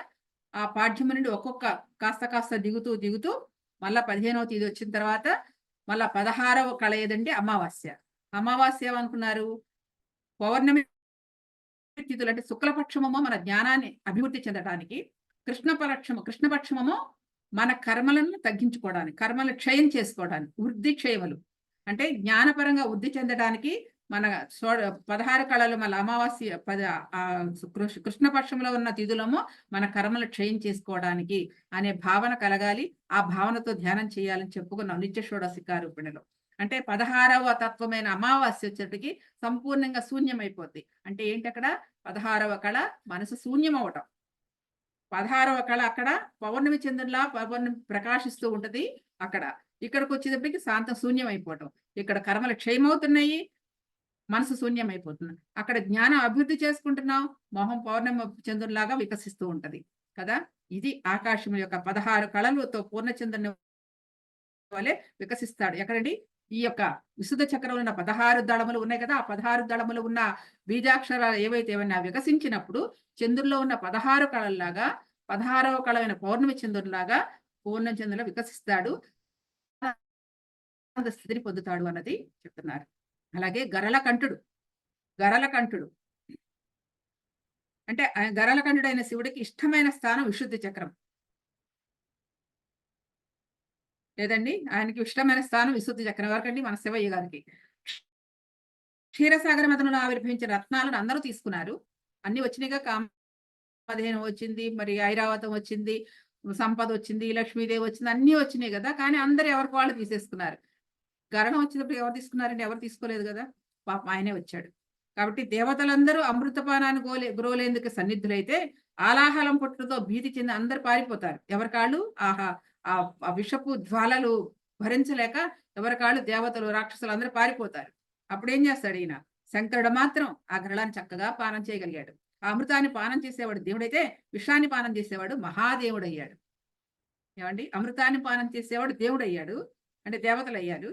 ఆ పాడ్యము నుండి ఒక్కొక్క కాస్త దిగుతూ మళ్ళా 15వ తేదీ వచ్చిన తర్వాత మళ్ళా 16వ కళ ఏదంటే అమావాస్య. అమావాస్య ఏమనుకున్నారు? పౌర్ణమి తిథులు అంటే శుక్లపక్షమేమో మన జ్ఞానాన్ని అభివృద్ధి చెందడానికి, కృష్ణపక్షమేమో మన కర్మలను తగ్గించుకోవడానికి, కర్మలు క్షయం చేసుకోవడానికి, వృద్ధి క్షయములు అంటే జ్ఞానపరంగా వృద్ధి చెందడానికి మన 16 కళలు మళ్ళీ అమావాస్య కృష్ణపక్షంలో ఉన్న తిథులము మన కర్మలు క్షయం చేసుకోవడానికి అనే భావన కలగాలి. ఆ భావనతో ధ్యానం చేయాలని చెప్పుకున్నాం నిత్య షోడశికారూపిణిలో. అంటే 16వ తత్వమైన అమావాస్య వచ్చేటికి సంపూర్ణంగా శూన్యమైపోద్ది. అంటే ఏంటి అక్కడ 16వ కళ మనసు శూన్యం అవటం. 16వ కళ అక్కడ పౌర్ణమి చంద్రులా పౌర్ణమి ప్రకాశిస్తూ ఉంటది అక్కడ. ఇక్కడికి వచ్చేటప్పటికి శాంతం శూన్యం అయిపోవటం. ఇక్కడ కర్మలు క్షయమవుతున్నాయి, మనసు శూన్యం అయిపోతుంది. అక్కడ జ్ఞానం అభివృద్ధి చేసుకుంటున్నాం, మొహం పౌర్ణమి చంద్రులాగా వికసిస్తూ ఉంటది కదా. ఇది ఆకాశం యొక్క 16 కళలతో పూర్ణచంద్రుని వలె వికసిస్తాడు. ఎక్కడండి? ఈ యొక్క విశుద్ధ చక్రంలో ఉన్న 16 దళములు ఉన్నాయి కదా. ఆ 16 దళములు ఉన్న బీజాక్షరాలు ఏవైతే ఉన్నా వికసించినప్పుడు చంద్రుల్లో ఉన్న 16 కళల్లాగా 16వ కళమైన పౌర్ణమి చంద్రునిలాగా పూర్ణచంద్రులో వికసిస్తాడు, స్థితిని పొందుతాడు అన్నది చెప్తున్నారు. అలాగే గరళకంఠుడు అంటే గరళకంఠుడైన శివుడికి ఇష్టమైన స్థానం విశుద్ధి చక్రం. లేదండి, ఆయనకి ఇష్టమైన స్థానం విశుద్ధి చక్రం. ఎవరికండి? మన శివయ్య గారికి. క్షీరసాగర మదనంలో ఆవిర్భవించిన రత్నాలను అందరూ తీసుకున్నారు. అన్ని వచ్చినాయిగా. కామధేను వచ్చింది, మరి ఐరావతం వచ్చింది, సంపద వచ్చింది, లక్ష్మీదేవి వచ్చింది, అన్ని వచ్చినాయి కదా. కానీ అందరూ ఎవరికి వాళ్ళు తీసేసుకున్నారు. గరణం వచ్చినప్పుడు ఎవరు తీసుకున్నారండి? ఎవరు తీసుకోలేదు కదా. పాపం ఆయనే వచ్చాడు. కాబట్టి దేవతలందరూ అమృతపానాన్ని గ్రోలేందుకు సన్నిధులైతే ఆలాహలం పుట్టుతో భీతి చెంది అందరు పారిపోతారు. ఎవరికాళ్ళు ఆ విషపు జ్వాలలు భరించలేక ఎవరికాళ్ళు దేవతలు రాక్షసులు అందరూ పారిపోతారు. అప్పుడేం చేస్తాడు ఈయన? శంకరుడు మాత్రం ఆ గరళాన్ని చక్కగా పానం చేయగలిగాడు. ఆ అమృతాన్ని పానం చేసేవాడు దేవుడైతే విషాన్ని పానం చేసేవాడు మహాదేవుడు అయ్యాడు. ఏమండి? అమృతాన్ని పానం చేసేవాడు దేవుడు అయ్యాడు, అంటే దేవతలు అయ్యారు.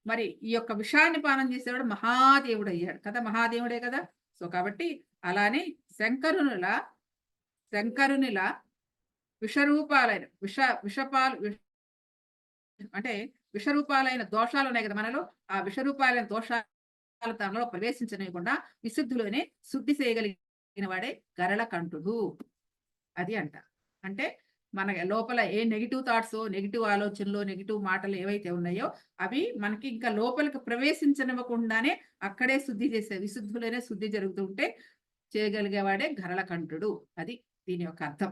మరి ఈ యొక్క విషాన్ని పానం చేసేవాడు మహాదేవుడు అయ్యాడు కదా. మహాదేవుడే కదా. సో కాబట్టి అలానే శంకరునిలా విషరూపాలైన అంటే విషరూపాలైన దోషాలు ఉన్నాయి కదా మనలో. ఆ విషరూపాలైన దోషాలు తనలో ప్రవేశించనివ్వకుండా విశుద్ధిలోనే శుద్ధి చేయగలిగిన వాడే గరళకంఠుడు. అది అంట. అంటే మన లోపల ఏ నెగిటివ్ థాట్స్, నెగిటివ్ ఆలోచనలు, నెగిటివ్ మాటలు ఏవైతే ఉన్నాయో అవి మనకి ఇంకా లోపలికి ప్రవేశించనివ్వకుండానే అక్కడే శుద్ధి చేసే, విశుద్ధిలోనే శుద్ధి జరుగుతుంటే చేయగలిగేవాడే గరళకంఠుడు. అది దీని యొక్క అర్థం.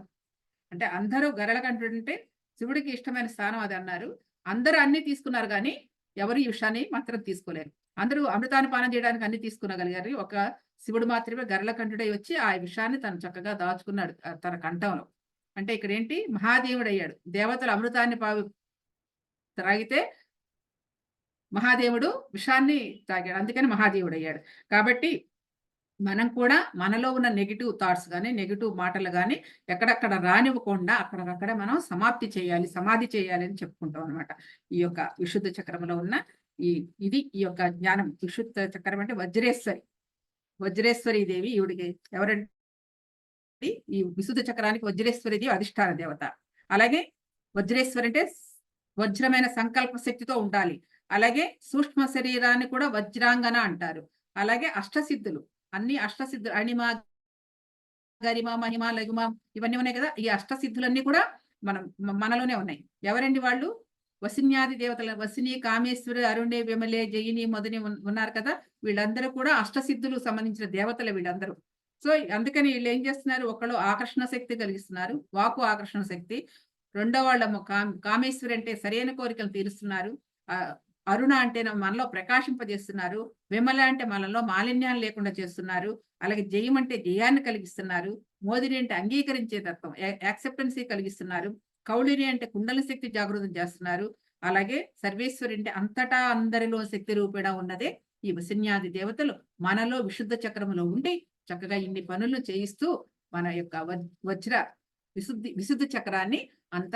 అంటే అందరూ గరళకంఠుడు అంటే శివుడికి ఇష్టమైన స్థానం అది అన్నారు. అందరూ అన్ని తీసుకున్నారు కానీ ఎవరు ఈ విషయాన్ని మాత్రం తీసుకోలేరు. అందరూ అమృతాన్ని పానం చేయడానికి అన్ని తీసుకునగలిగారు. ఒక శివుడు మాత్రమే గరళకంఠుడై వచ్చి ఆ విషయాన్ని తను చక్కగా దాచుకున్నాడు తన కంఠంలో. అంటే ఇక్కడ ఏంటి? మహాదేవుడు అయ్యాడు. దేవతలు అమృతాన్ని త్రాగితే మహాదేవుడు విషాన్ని తాగాడు, అందుకని మహాదేవుడు అయ్యాడు. కాబట్టి మనం కూడా మనలో ఉన్న నెగిటివ్ థాట్స్ కానీ, నెగిటివ్ మాటలు కానీ ఎక్కడక్కడ రానివ్వకుండా అక్కడక్కడ మనం సమాప్తి చేయాలి, సమాధి చేయాలి అని చెప్పుకుంటాం అనమాట. ఈ యొక్క విశుద్ధ చక్రంలో ఉన్న ఈ యొక్క జ్ఞానం. విశుద్ధ చక్రం అంటే వజ్రేశ్వరి దేవి ఈవిడికి ఎవరంటే ఈ విశుద్ధ చక్రానికి వజ్రేశ్వరి దేవి అధిష్టాన దేవత. అలాగే వజ్రేశ్వరి అంటే వజ్రమైన సంకల్ప శక్తితో ఉండాలి. అలాగే సూక్ష్మ శరీరాన్ని కూడా వజ్రాంగన అంటారు. అలాగే అష్టసిద్ధులు, అన్ని అష్టసిద్ధులు అణిమ, గరిమ, మహిమ, లఘుమ ఇవన్నీ ఉన్నాయి కదా. ఈ అష్టసిద్ధులన్నీ కూడా మనలోనే ఉన్నాయి. ఎవరండి వాళ్ళు? వసిన్యాది దేవతల, వసిని, కామేశ్వరి, అరుణే, విమలే, జయిని మొదని ఉన్నారు కదా. వీళ్ళందరూ కూడా అష్టసిద్ధులు సంబంధించిన దేవతలు వీళ్ళందరూ. సో అందుకని వీళ్ళు ఏం చేస్తున్నారు? ఒకళ్ళు ఆకర్షణ శక్తి కలిగిస్తున్నారు, వాకు ఆకర్షణ శక్తి. రెండో వాళ్ళేమో కామేశ్వరి అంటే సరైన కోరికలు తీరుస్తున్నారు. అరుణ అంటే మనలో ప్రకాశింపజేస్తున్నారు. విమల అంటే మనలో మాలిన్యాలు లేకుండా చేస్తున్నారు. అలాగే జయం అంటే జయాన్ని కలిగిస్తున్నారు. మోదిని అంటే అంగీకరించే తత్వం, యాక్సెప్టెన్సీ కలిగిస్తున్నారు. కౌళిని అంటే కుండల శక్తి జాగృతం చేస్తున్నారు. అలాగే సర్వేశ్వరి అంటే అంతటా అందరిలో శక్తి రూపేణ ఉన్నదే ఈ వసిన్యాది దేవతలు మనలో విశుద్ధ చక్రములో ఉండి చక్కగా ఇన్ని పనులు చేయిస్తూ మన యొక్క విశుద్ధ చక్రాన్ని అంత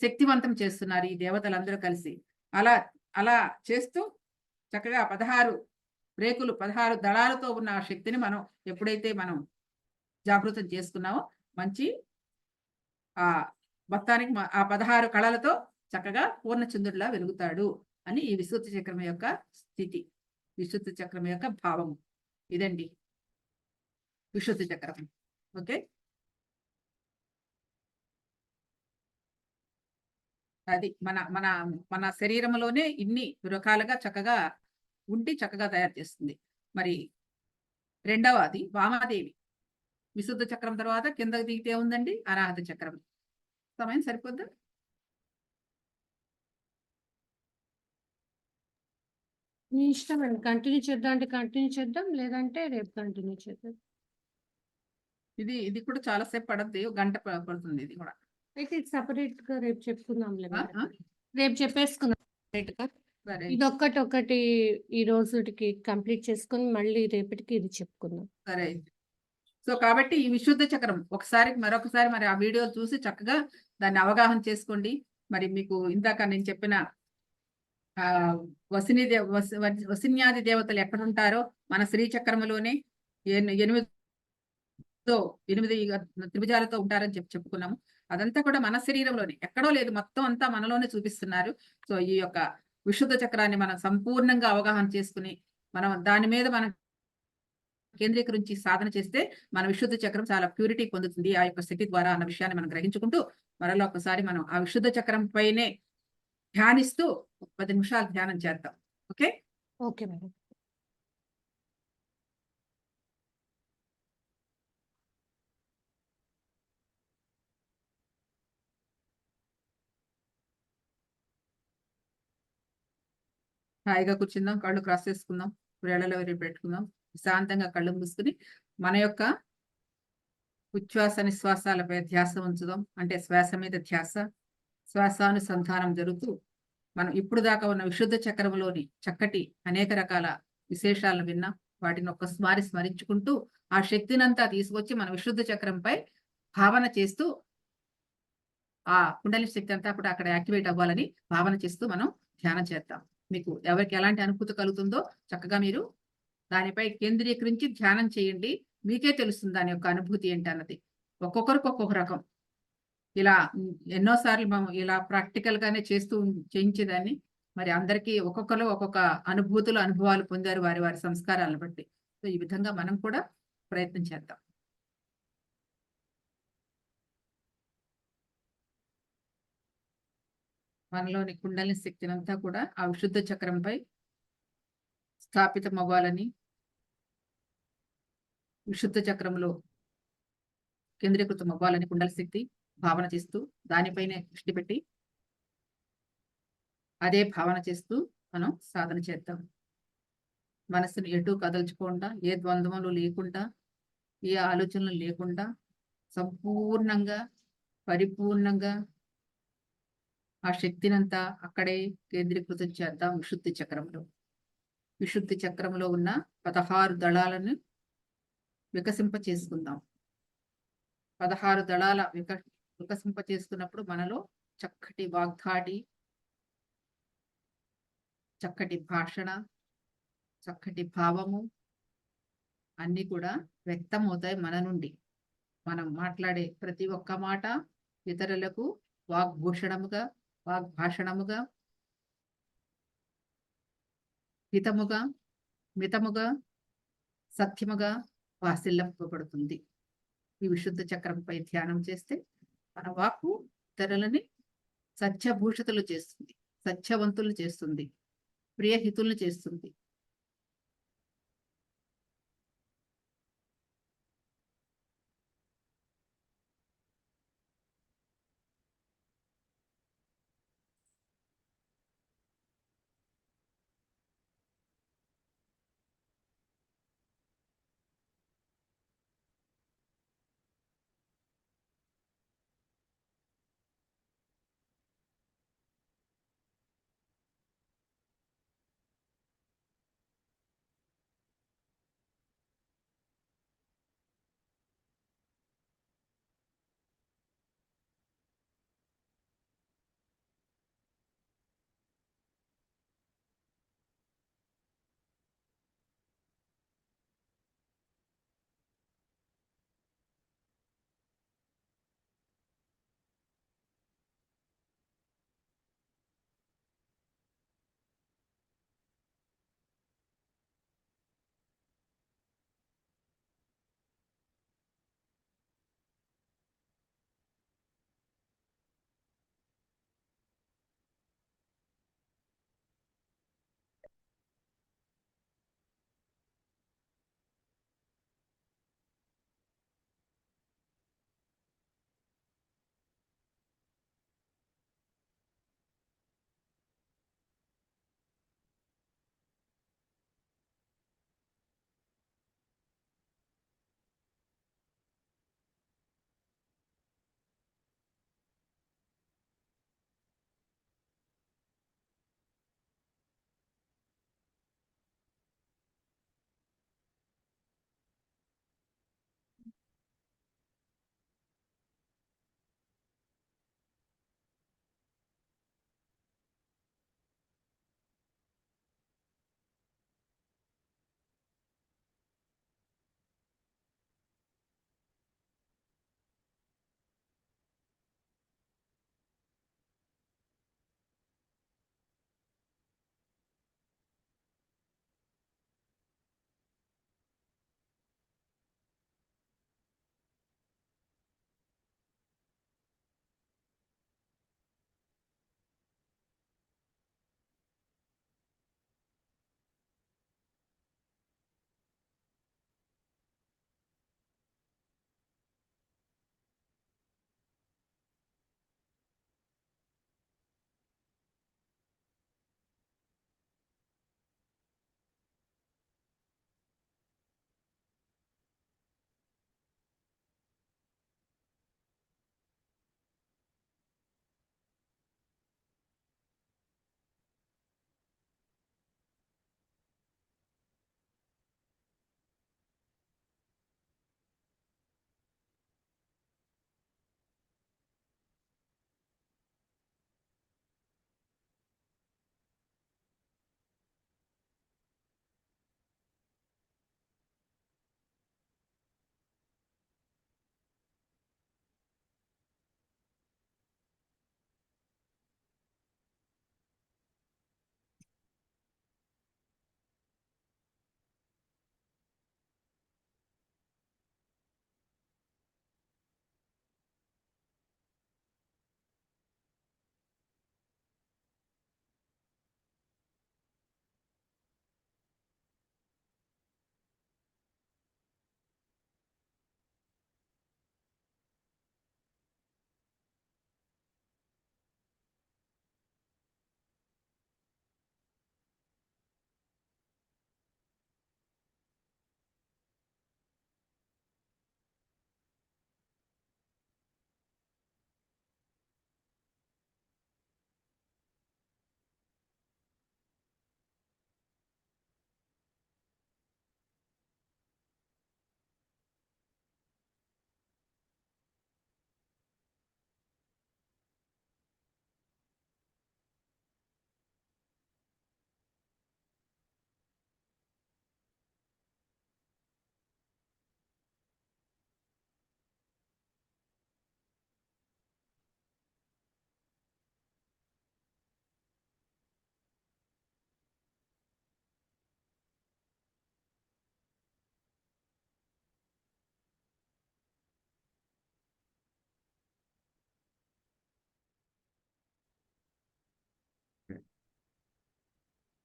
శక్తివంతం చేస్తున్నారు ఈ దేవతలందరూ కలిసి. అలా చేస్తూ చక్కగా 16 రేకులు, 16 దళాలతో ఉన్న ఆ శక్తిని మనం ఎప్పుడైతే మనం జాగృతం చేసుకున్నామో మంచి మొత్తానికి ఆ 16 కళలతో చక్కగా పూర్ణచంద్రుడిలా వెలుగుతాడు అని ఈ విశుద్ధ చక్రం యొక్క స్థితి, విశుద్ధ చక్రం యొక్క భావము. ఇదండి విశుద్ధ చక్రం. ఓకే. అది మన మన మన శరీరంలోనే ఇన్ని రకాలుగా చక్కగా ఉండి చక్కగా తయారు చేస్తుంది. మరి రెండవది వామాదేవి. విశుద్ధ చక్రం తర్వాత కిందకి దిగితే ఉందండి అనాహత చక్రం. సమయం సరిపోద్దా? మీ ఇష్టం అండి. కంటిన్యూ చేద్దాం అంటే కంటిన్యూ చేద్దాం. లేదంటే రేపు కంటిన్యూ చేద్దాం. ఇది కూడా చాలా సేపు పడద్ది. ఒక గంట పడుతుంది ఇది కూడా. అయితే ఇది సెపరేట్‌గా రేపు చెప్పుకుందాంలే ఆ! మేడం. ఆ! రేపు చెప్పేసుకుందాం సెపరేట్‌గా. సరే. ఇదొక్కటి ఈ రోజుటికి కంప్లీట్ చేసుకొని మళ్ళీ రేపటికి ఇది చెప్పుకుందాం. సరే అయితే. సో, కాబట్టి ఈ విశుద్ధ చక్రం మరొకసారి మరి ఆ వీడియో చూసి చక్కగా దాన్ని అవగాహన చేసుకోండి. మరి మీకు ఇందాక నేను చెప్పిన ఆహ్, వసిని దే వస్ వజ్ వసిన్యాది దేవతలు ఎక్కడుంటారో మన శ్రీ చక్రములోనే 8 తో 8 త్రిభుజాలతో ఉంటారని చెప్పుకున్నాము. అదంతా కూడా మన శరీరంలోనే. ఎక్కడో లేదు. మొత్తం అంతా మనలోనే చూపిస్తున్నారు. సో, ఈ యొక్క విశుద్ధ చక్రాన్ని మనం సంపూర్ణంగా అవగాహన చేసుకొని, దాని మీద మనం కేంద్రీకరించి సాధన చేస్తే, మన విశుద్ధ చక్రం చాలా ప్యూరిటీ పొందుతుంది. ఆ యొక్క స్థితి ద్వారా అన్న విషయాన్ని మనం గ్రహించుకుంటూ, మరలా ఒకసారి మనం ఆ విశుద్ధ చక్రం పైనే ధ్యానిస్తూ 10 నిమిషాలు ధ్యానం చేద్దాం. ఓకే. Okay madam. హాయిగా కూర్చుందాం. కళ్ళు క్రాస్ చేసుకుందాం. వేళ్ళలో పెట్టుకుందాం. శాంతంగా కళ్ళు మూసుకొని, మన యొక్క ఉచ్ఛ్వాస నిశ్వాసాలపై ధ్యాస ఉంచుదాం. అంటే శ్వాస మీద ధ్యాస, శ్వాసానుసంధానం జరుగుతూ, మనం ఇప్పుడు దాకా ఉన్న విశుద్ధ చక్రంలోని చక్కటి అనేక రకాల విశేషాలను విన్నాం. వాటిని ఒక్కసారి స్మరించుకుంటూ, ఆ శక్తినంతా తీసుకొచ్చి మన విశుద్ధ చక్రంపై భావన చేస్తూ, ఆ కుండలిని శక్తి అంతా కూడా అక్కడ యాక్టివేట్ అవ్వాలని భావన చేస్తూ మనం ధ్యానం చేద్దాం. మీకు ఎవరికి ఎలాంటి అనుభూతి కలుగుతుందో చక్కగా మీరు దానిపై కేంద్రీకరించి ధ్యానం చేయండి. మీకే తెలుస్తుంది దాని యొక్క అనుభూతి ఏంటన్నది. ఒక్కొక్కరికి ఒక్కొక్క రకం. ఇలా ఎన్నో సార్లు మనం ఇలా ప్రాక్టికల్ గానే చేయించేదాన్ని. మరి అందరికీ ఒక్కొక్కళ్ళు ఒక్కొక్క అనుభూతులు, అనుభవాలు పొందారు వారి వారి సంస్కారాలను బట్టి. సో, ఈ విధంగా మనం కూడా ప్రయత్నం చేద్దాం. మనలోని కుండలిని శక్తినంతా కూడా ఆ విశుద్ధ చక్రంపై స్థాపితమవ్వాలని, విశుద్ధ చక్రంలో కేంద్రీకృతమవ్వాలని కుండలి శక్తి భావన చేస్తూ, దానిపైనే దృష్టి పెట్టి, అదే భావన చేస్తూ మనం సాధన చేద్దాం. మనసుని ఎటూ కదల్చకుండా, ఏ ద్వంద్వములు లేకుండా, ఏ ఆలోచనలు లేకుండా, సంపూర్ణంగా, పరిపూర్ణంగా ఆ శక్తినంతా అక్కడే కేంద్రీకృతం చేద్దాం విశుద్ధి చక్రంలో. విశుద్ధి చక్రంలో ఉన్న 16 దళాలను వికసింప చేసుకుందాం. 16 దళాల వికసింప చేసుకున్నప్పుడు మనలో చక్కటి వాగ్ధాటి, చక్కటి భాషణ, చక్కటి భావము అన్నీ కూడా వ్యక్తమవుతాయి మన నుండి. మనం మాట్లాడే ప్రతి ఒక్క మాట ఇతరులకు వాగ్భూషణముగా, వాగ్భాషణముగా, హితముగా, మితముగా, సత్యముగా భాసిల్లింపబడుతుంది. ఈ విశుద్ధ చక్రంపై ధ్యానం చేస్తే మన వాక్కు ఇతరులని సత్యభూషితులు చేస్తుంది. సత్యవంతులు చేస్తుంది. ప్రియహితులను చేస్తుంది.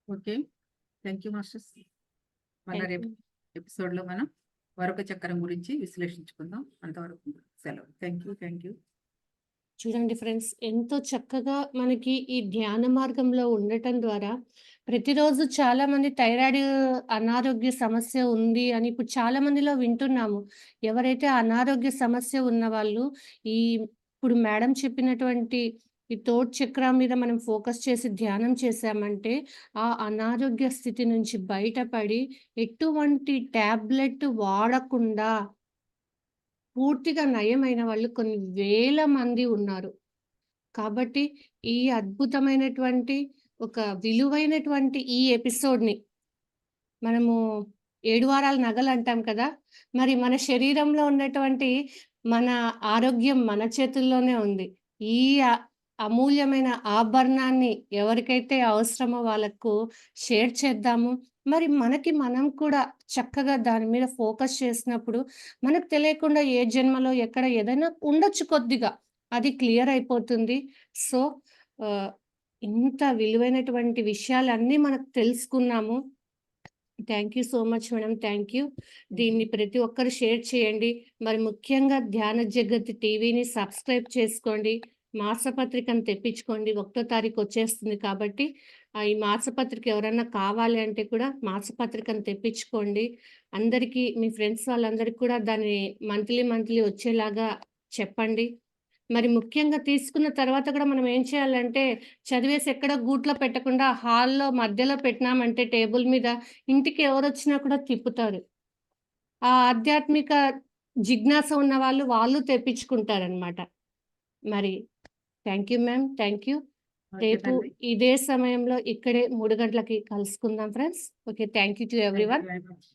ఓకే. Thank you masters. మళ్ళా థ్యాంక్ రేపు యూ. ఎపిసోడ్‌లో మనం మరొక చక్రం గురించి విశ్లేషించుకుందాం. అంతవరకు సెలవు. Thank you. చూడండి ఫ్రెండ్స్, ఎంతో చక్కగా మనకి ఈ ధ్యాన మార్గంలో ఉండటం ద్వారా ప్రతిరోజు చాలామంది థైరాయిడ్ అనారోగ్య సమస్య ఉంది అని ఇప్పుడు చాలా మందిలో వింటున్నాము. ఎవరైతే అనారోగ్య సమస్య ఉన్నవాళ్ళు ఈ ఇప్పుడు మేడం చెప్పినటువంటి ఈ థోట్ చక్రం మీద మనం ఫోకస్ చేసి ధ్యానం చేశామంటే ఆ అనారోగ్య స్థితి నుంచి బయటపడి ఎటువంటి టాబ్లెట్ వాడకుండా పూర్తిగా నయమైన వాళ్ళు కొన్ని వేల మంది ఉన్నారు. కాబట్టి ఈ అద్భుతమైనటువంటి ఒక విలువైనటువంటి ఈ ఎపిసోడ్‌ని మనము 7 వారాల నగలంటాం కదా! మరి మన శరీరంలో ఉన్నటువంటి మన ఆరోగ్యం మన చేతుల్లోనే ఉంది. ఈ అమూల్యమైన ఆభరణాన్ని ఎవరికైతే అవసరమో వాళ్ళకు షేర్ చేద్దాము. మరి మనకి మనం కూడా చక్కగా దాని మీద ఫోకస్ చేసినప్పుడు మనకు తెలియకుండా ఏ జన్మలో ఎక్కడ ఏదైనా ఉండొచ్చు కొద్దిగా. అది క్లియర్ అయిపోతుంది. సో, ఆహ్, ఇంత విలువైనటువంటి విషయాలన్నీ మనకు తెలుసుకున్నాము. Thank you so much madam. Thank you. దీన్ని ప్రతి ఒక్కరు షేర్ చేయండి. మరి ముఖ్యంగా ధ్యాన జగత్ టీవీని సబ్స్క్రైబ్ చేసుకోండి. మాసపత్రికను తెప్పించుకోండి. 1 తారీఖు వచ్చేస్తుంది కాబట్టి ఈ మాసపత్రిక ఎవరన్నా కావాలి అంటే కూడా మాసపత్రికను తెప్పించుకోండి. అందరికీ మీ ఫ్రెండ్స్ వాళ్ళందరికీ కూడా దాన్ని మంత్లీ వచ్చేలాగా చెప్పండి. మరి ముఖ్యంగా తీసుకున్న తర్వాత కూడా మనం ఏం చేయాలంటే, చదివేసి ఎక్కడ గూట్లో పెట్టకుండా హాల్‌లో మధ్యలో పెట్టినామంటే టేబుల్ మీద ఇంటికి ఎవరొచ్చినా కూడా తిప్పుతారు. ఆ ఆధ్యాత్మిక జిజ్ఞాస ఉన్నవాళ్ళు వాళ్ళు తెప్పించుకుంటారనమాట. మరి thank you ma'am. Thank you. Okay రేపు తల్లి. ఇదే సమయంలో ఇక్కడే 3 గంటలకి కలుసుకుందాం friends. Okay. Thank you to thank you everyone. Very much.